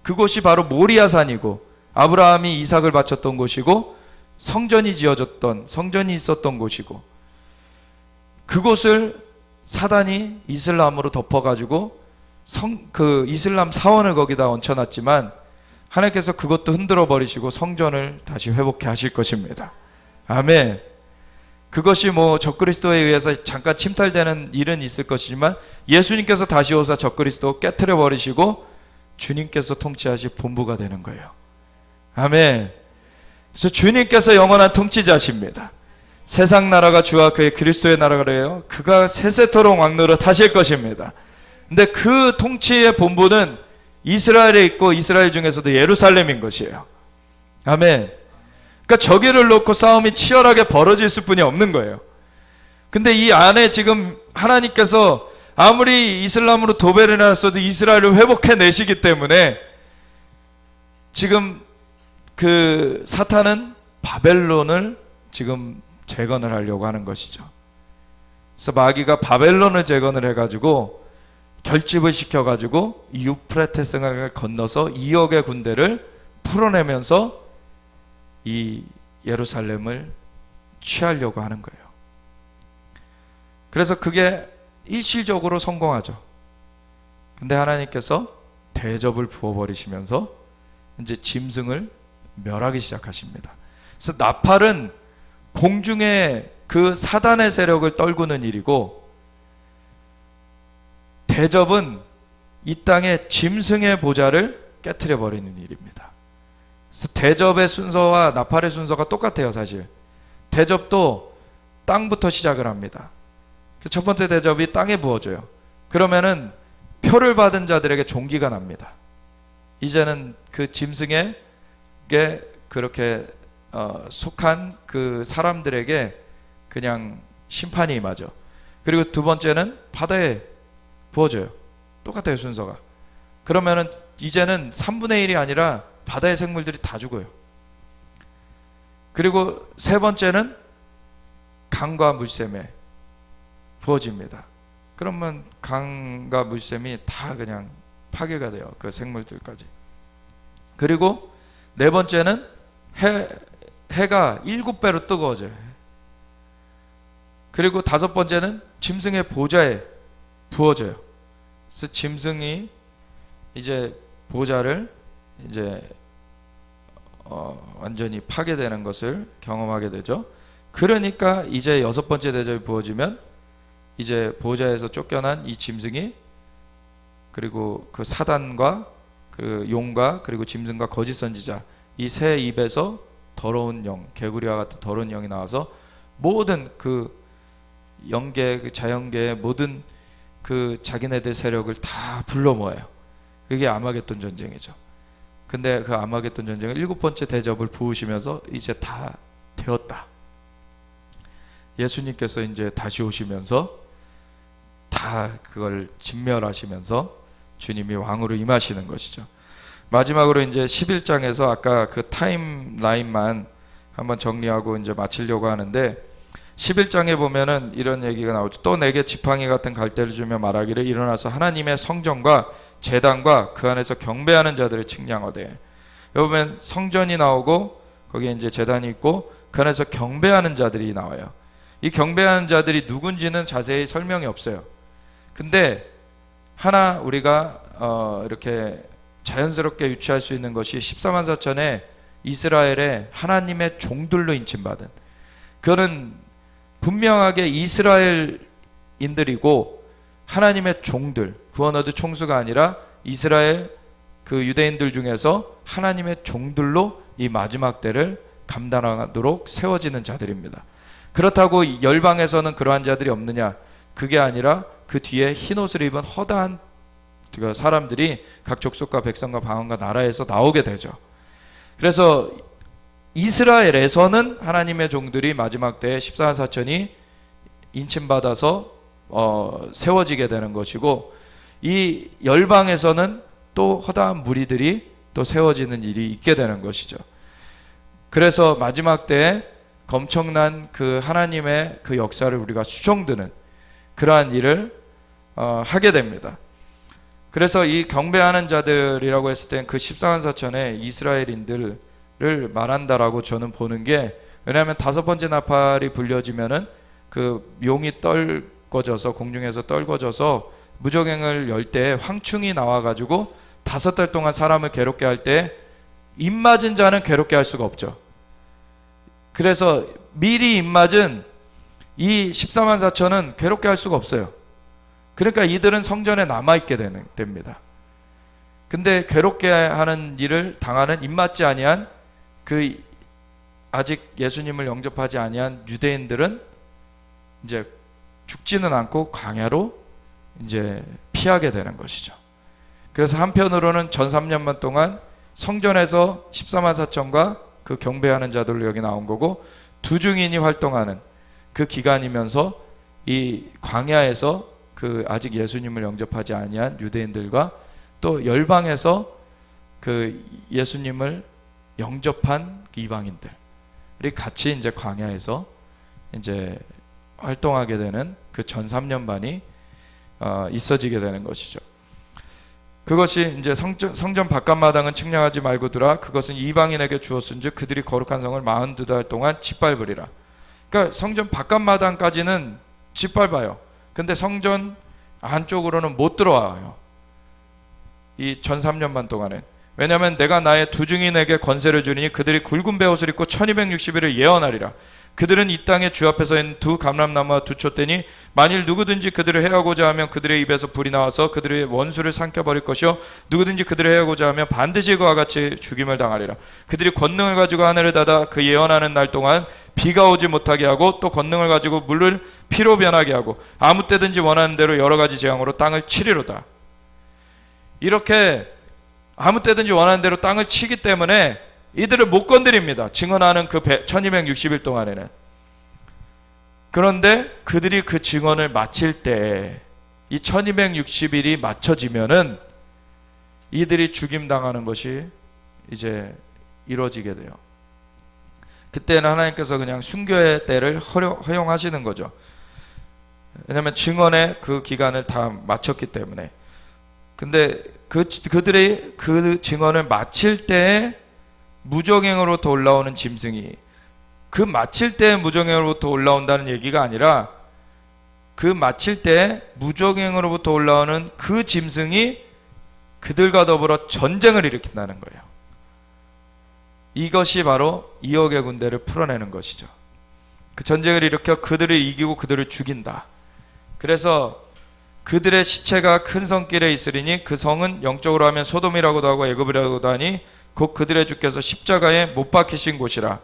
그곳이 바로 모리아산이고 아브라함이 이삭을 바쳤던 곳이고 성전이 지어졌던, 성전이 있었던 곳이고, 그곳을 사단이 이슬람으로 덮어가지고 그 이슬람 사원을 거기다 얹혀놨지만, 하나님께서 그것도 흔들어 버리시고 성전을 다시 회복해 하실 것입니다. 아멘. 그것이 뭐 적그리스도에 의해서 잠깐 침탈되는 일은 있을 것이지만, 예수님께서 다시 오사 적그리스도 깨트려 버리시고 주님께서 통치하실 본부가 되는 거예요. 아멘. 그래서 주님께서 영원한 통치자십니다. 세상 나라가 주와 그의 그리스도의 나라래요. 그가 세세토록 왕노릇 하실 것입니다. 근데 그 통치의 본부는 이스라엘에 있고, 이스라엘 중에서도 예루살렘인 것이에요. 아멘. 그러니까 저기를 놓고 싸움이 치열하게 벌어질 수뿐이 없는 거예요. 근데 이 안에 지금 하나님께서 아무리 이슬람으로 도배를 해놨어도 이스라엘을 회복해 내시기 때문에, 지금 그 사탄은 바벨론을 지금 재건을 하려고 하는 것이죠. 그래서 마귀가 바벨론을 재건을 해가지고 결집을 시켜가지고 유프라테스강을 건너서 2억의 군대를 풀어내면서 이 예루살렘을 취하려고 하는 거예요. 그래서 그게 일시적으로 성공하죠. 근데 하나님께서 대접을 부어버리시면서 이제 짐승을 멸하기 시작하십니다. 그래서 나팔은 공중에 그 사단의 세력을 떨구는 일이고, 대접은 이 땅의 짐승의 보좌를 깨트려 버리는 일입니다. 그래서 대접의 순서와 나팔의 순서가 똑같아요. 사실 대접도 땅부터 시작을 합니다. 첫 번째 대접이 땅에 부어져요. 그러면은 표를 받은 자들에게 종기가 납니다. 이제는 그 짐승에게 그렇게 속한 그 사람들에게 그냥 심판이 임하죠. 그리고 두 번째는 바다에 부어져요. 똑같아요, 순서가. 그러면은 이제는 3분의 1이 아니라 바다의 생물들이 다 죽어요. 그리고 세 번째는 강과 물샘에 부어집니다. 그러면 강과 물샘이 다 그냥 파괴가 돼요, 그 생물들까지. 그리고 네 번째는 해가 7배로 뜨거워져요. 그리고 다섯 번째는 짐승의 보좌에 부어져요. 그래서 짐승이 이제 보좌를 이제 완전히 파괴되는 것을 경험하게 되죠. 그러니까 이제 여섯 번째 대접이 부어지면 이제 보좌에서 쫓겨난 이 짐승이, 그리고 그 사단과 그 용과 그리고 짐승과 거짓 선지자, 이 새 입에서 더러운 영, 개구리와 같은 더러운 영이 나와서 모든 그 영계, 그 자연계의 모든 그 자기네들 세력을 다 불러 모아요. 그게 아마겟돈 전쟁이죠. 근데 그 아마겟돈 전쟁은 7번째 대접을 부으시면서 이제 다 되었다. 예수님께서 이제 다시 오시면서 다 그걸 진멸하시면서 주님이 왕으로 임하시는 것이죠. 마지막으로 이제 11장에서 아까 그 타임라인만 한번 정리하고 이제 마치려고 하는데, 11장에 보면은 이런 얘기가 나오죠. 또 내게 지팡이 같은 갈대를 주며 말하기를 일어나서 하나님의 성전과 제단과 그 안에서 경배하는 자들을 측량하되. 여기 보면 성전이 나오고 거기에 이제 제단이 있고 그 안에서 경배하는 자들이 나와요. 이 경배하는 자들이 누군지는 자세히 설명이 없어요. 근데 하나 우리가 이렇게 자연스럽게 유추할 수 있는 것이 14만 4천의 이스라엘의 하나님의 종들로 인침받은, 그거는 분명하게 이스라엘인들이고 하나님의 종들, 구원어드 총수가 아니라 이스라엘 그 유대인들 중에서 하나님의 종들로 이 마지막 때를 감당하도록 세워지는 자들입니다. 그렇다고 열방에서는 그러한 자들이 없느냐? 그게 아니라 그 뒤에 흰옷을 입은 허다한 사람들이 각 족속과 백성과 방언과 나라에서 나오게 되죠. 그래서 이스라엘에서는 하나님의 종들이 마지막 때에 14만 4천이 인침받아서 세워지게 되는 것이고, 이 열방에서는 또 허다한 무리들이 또 세워지는 일이 있게 되는 것이죠. 그래서 마지막 때에 엄청난 그 하나님의 그 역사를 우리가 수종드는 그러한 일을 하게 됩니다. 그래서 이 경배하는 자들이라고 했을 땐 그 14만 4천의 이스라엘인들을 말한다라고 저는 보는 게, 왜냐하면 5번째 나팔이 불려지면은 그 용이 떨궈져서 공중에서 떨궈져서 무저갱을 열 때 황충이 나와가지고 5달 동안 사람을 괴롭게 할 때 입맞은 자는 괴롭게 할 수가 없죠. 그래서 미리 입맞은 이 14만 4천은 괴롭게 할 수가 없어요. 그러니까 이들은 성전에 남아있게 됩니다. 근데 괴롭게 하는 일을 당하는 입맞지 아니한 그 아직 예수님을 영접하지 아니한 유대인들은 이제 죽지는 않고 광야로 이제 피하게 되는 것이죠. 그래서 한편으로는 전 3년만 동안 성전에서 14만 4천과 그 경배하는 자들로 여기 나온 거고, 두 증인이 활동하는 그 기간이면서 이 광야에서 그 아직 예수님을 영접하지 아니한 유대인들과 또 열방에서 그 예수님을 영접한 이방인들이 같이 이제 광야에서 이제 활동하게 되는 그 전 3년 반이 있어지게 되는 것이죠. 그것이 이제 성전 바깥마당은 측량하지 말고더라. 그것은 이방인에게 주었은즉 그들이 거룩한 성을 42달 동안 짓밟으리라. 그러니까 성전 바깥마당까지는 짓밟아요. 근데 성전 안쪽으로는 못 들어와요. 이 전 3년 반 동안은. 왜냐하면 내가 나의 두 증인에게 권세를 주리니 그들이 굵은 베옷을 입고 1260일을 예언하리라. 그들은 이 땅에 주 앞에 서 있는 두 감람나무와 두 촛대니 만일 누구든지 그들을 해하고자 하면 그들의 입에서 불이 나와서 그들의 원수를 삼켜버릴 것이요 누구든지 그들을 해하고자 하면 반드시 그와 같이 죽임을 당하리라. 그들이 권능을 가지고 하늘을 닫아 그 예언하는 날 동안 비가 오지 못하게 하고 또 권능을 가지고 물을 피로 변하게 하고 아무 때든지 원하는 대로 여러 가지 재앙으로 땅을 치리로다. 이렇게 아무 때든지 원하는 대로 땅을 치기 때문에 이들을 못 건드립니다. 증언하는 그 1260일 동안에는. 그런데 그들이 그 증언을 마칠 때 이 1260일이 맞춰지면은 이들이 죽임당하는 것이 이제 이루어지게 돼요. 그때는 하나님께서 그냥 순교의 때를 허용하시는 거죠. 왜냐하면 증언의 그 기간을 다 마쳤기 때문에. 근데 그들의 그 증언을 마칠 때에 무저갱으로부터 올라오는 짐승이, 그 마칠 때 무저갱으로부터 올라온다는 얘기가 아니라 그 마칠 때 무저갱으로부터 올라오는 그 짐승이 그들과 더불어 전쟁을 일으킨다는 거예요. 이것이 바로 2억의 군대를 풀어내는 것이죠. 그 전쟁을 일으켜 그들을 이기고 그들을 죽인다. 그래서 그들의 시체가 큰 성길에 있으리니 그 성은 영적으로 하면 소돔이라고도 하고 애굽이라고도 하니 곧 그들의 주께서 십자가에 못 박히신 곳이라.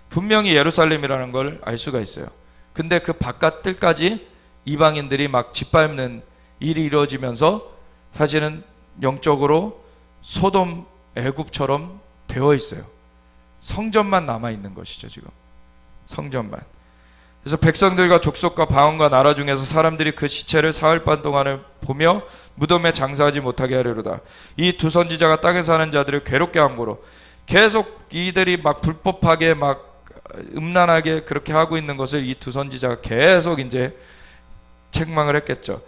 분명히 예루살렘이라는 걸 알 수가 있어요. 근데 그 바깥 뜰까지 이방인들이 막 짓밟는 일이 이루어지면서 사실은 영적으로 소돔 애굽처럼 되어 있어요. 성전만 남아 있는 것이죠. 지금 성전만. 그래서 백성들과 족속과 방언과 나라 중에서 사람들이 그 시체를 사흘 반 동안을 보며 무덤에 장사하지 못하게 하려로다. 이 두 선지자가 땅에 사는 자들을 괴롭게 함으로 계속 이들이 막 불법하게 막 음란하게 그렇게 하고 있는 것을 이 두 선지자가 계속 이제 책망을 했겠죠.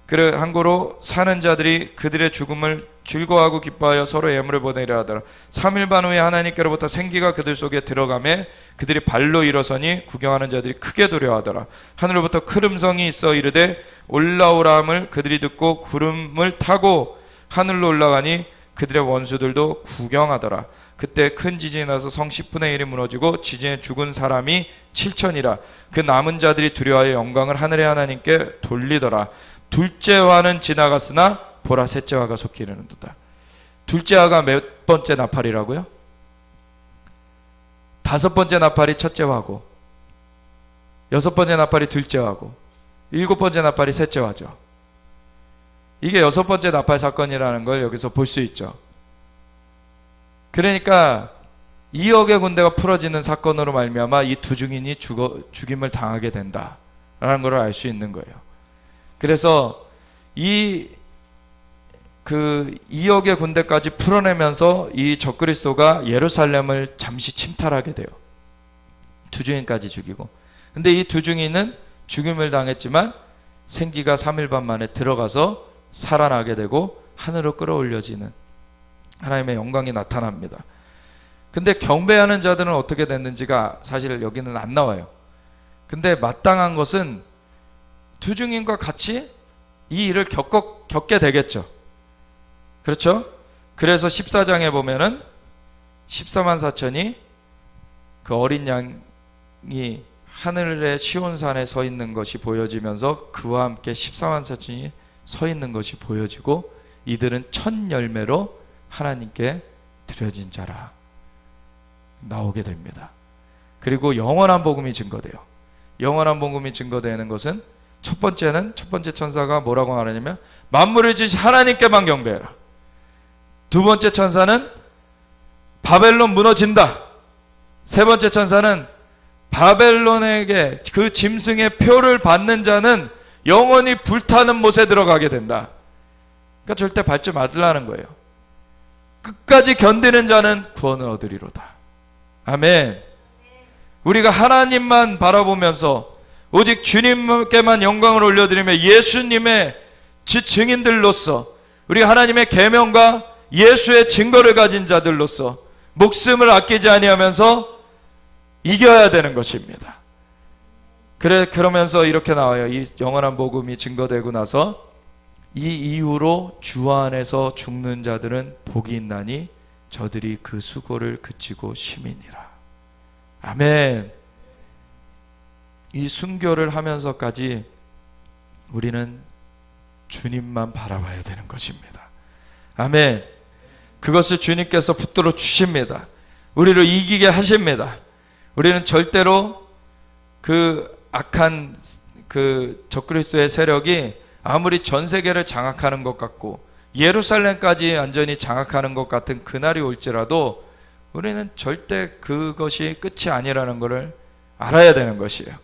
그래 한고로 사는 자들이 그들의 죽음을 즐거워하고 기뻐하여 서로 예물을 보내려 하더라. 3일 반 후에 하나님께로부터 생기가 그들 속에 들어가매 그들이 발로 일어서니 구경하는 자들이 크게 두려워하더라. 하늘로부터 큰 음성이 있어 이르되 올라오라 함을 그들이 듣고 구름을 타고 하늘로 올라가니 그들의 원수들도 구경하더라. 그때 큰 지진이 나서 성 10분의 1이 무너지고 지진에 죽은 사람이 7천이라. 그 남은 자들이 두려워하여 영광을 하늘의 하나님께 돌리더라. 둘째 화는 지나갔으나 보라 셋째 화가 속히 이르는도다. 둘째 화가 몇 번째 나팔이라고요? 5번째 나팔이 첫째 화고, 6번째 나팔이 둘째 화고, 7번째 나팔이 셋째 화죠. 이게 6번째 나팔 사건이라는 걸 여기서 볼 수 있죠. 그러니까 2억의 군대가 풀어지는 사건으로 말미암아 이 두 증인이 죽임을 당하게 된다라는 걸 알 수 있는 거예요. 그래서 이 2억의 군대까지 풀어내면서 이 적그리스도가 예루살렘을 잠시 침탈하게 돼요. 두 증인까지 죽이고. 근데 이 두 증인은 죽임을 당했지만 생기가 3일 반 만에 들어가서 살아나게 되고 하늘로 끌어올려지는 하나님의 영광이 나타납니다. 근데 경배하는 자들은 어떻게 됐는지가 사실 여기는 안 나와요. 근데 마땅한 것은 두 증인과 같이 이 일을 겪게 되겠죠. 그렇죠? 그래서 14장에 보면은 14만 4천이 그 어린 양이 하늘의 시온산에 서 있는 것이 보여지면서 그와 함께 14만 4천이 서 있는 것이 보여지고 이들은 첫 열매로 하나님께 드려진 자라 나오게 됩니다. 그리고 영원한 복음이 증거돼요. 영원한 복음이 증거되는 것은 첫 번째 천사가 뭐라고 말하냐면 만물을 지으신 하나님께만 경배해라. 두 번째 천사는 바벨론 무너진다. 세 번째 천사는 바벨론에게 그 짐승의 표를 받는 자는 영원히 불타는 못에 들어가게 된다. 그러니까 절대 밟지 말라는 거예요. 끝까지 견디는 자는 구원을 얻으리로다. 아멘. 우리가 하나님만 바라보면서 오직 주님께만 영광을 올려드리며 예수님의 증인들로서 우리가 하나님의 계명과 예수의 증거를 가진 자들로서 목숨을 아끼지 아니하면서 이겨야 되는 것입니다. 그러면서 이렇게 나와요. 이 영원한 복음이 증거되고 나서 이 이후로 주 안에서 죽는 자들은 복이 있나니 저들이 그 수고를 그치고 심이니라. 아멘. 이 순교를 하면서까지 우리는 주님만 바라봐야 되는 것입니다. 아멘. 그것을 주님께서 붙들어 주십니다. 우리를 이기게 하십니다. 우리는 절대로 그 악한 그 적그리스도의 세력이 아무리 전 세계를 장악하는 것 같고 예루살렘까지 완전히 장악하는 것 같은 그날이 올지라도 우리는 절대 그것이 끝이 아니라는 것을 알아야 되는 것이에요.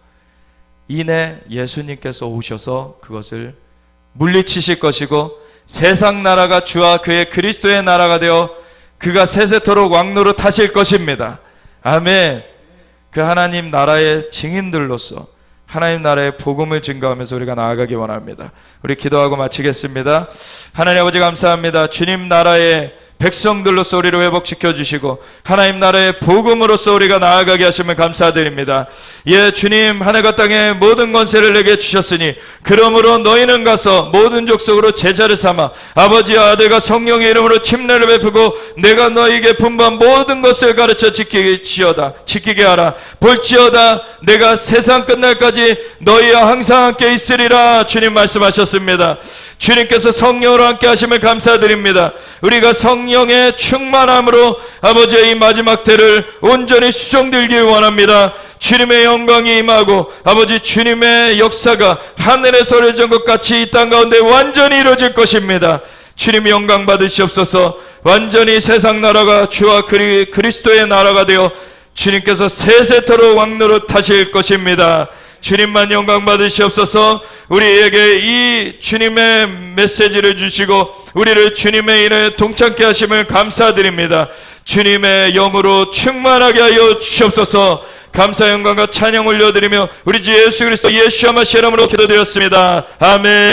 이내 예수님께서 오셔서 그것을 물리치실 것이고 세상 나라가 주와 그의 그리스도의 나라가 되어 그가 세세토록 왕노릇 하실 것입니다. 아멘. 그 하나님 나라의 증인들로서 하나님 나라의 복음을 증거하면서 우리가 나아가기 원합니다. 우리 기도하고 마치겠습니다. 하나님 아버지 감사합니다. 주님 나라의 백성들로서 우리를 회복시켜 주시고 하나님 나라의 복음으로서 우리가 나아가게 하시면 감사드립니다. 예, 주님 하늘과 땅의 모든 권세를 내게 주셨으니 그러므로 너희는 가서 모든 족속으로 제자를 삼아 아버지와 아들과 성령의 이름으로 침례를 베푸고 내가 너희에게 분부한 모든 것을 가르쳐 지키게 하라. 볼지어다 내가 세상 끝날까지 너희와 항상 함께 있으리라. 주님 말씀하셨습니다. 주님께서 성령으로 함께 하심을 감사드립니다. 우리가 성령의 충만함으로 아버지의 이 마지막 때를 온전히 수종들기 원합니다. 주님의 영광이 임하고 아버지 주님의 역사가 하늘에서 이루어진 것 같이 이 땅 가운데 완전히 이루어질 것입니다. 주님 영광 받으시옵소서. 완전히 세상 나라가 주와 그리스도의 나라가 되어 주님께서 세세토록 왕노릇 하실 것입니다. 주님만 영광 받으시옵소서. 우리에게 이 주님의 메시지를 주시고 우리를 주님의 일에 동참케 하심을 감사드립니다. 주님의 영으로 충만하게 하여 주시옵소서. 감사 영광과 찬양 올려드리며 우리 주 예수 그리스도 예수와 마시아 이름으로 기도드렸습니다. 아멘.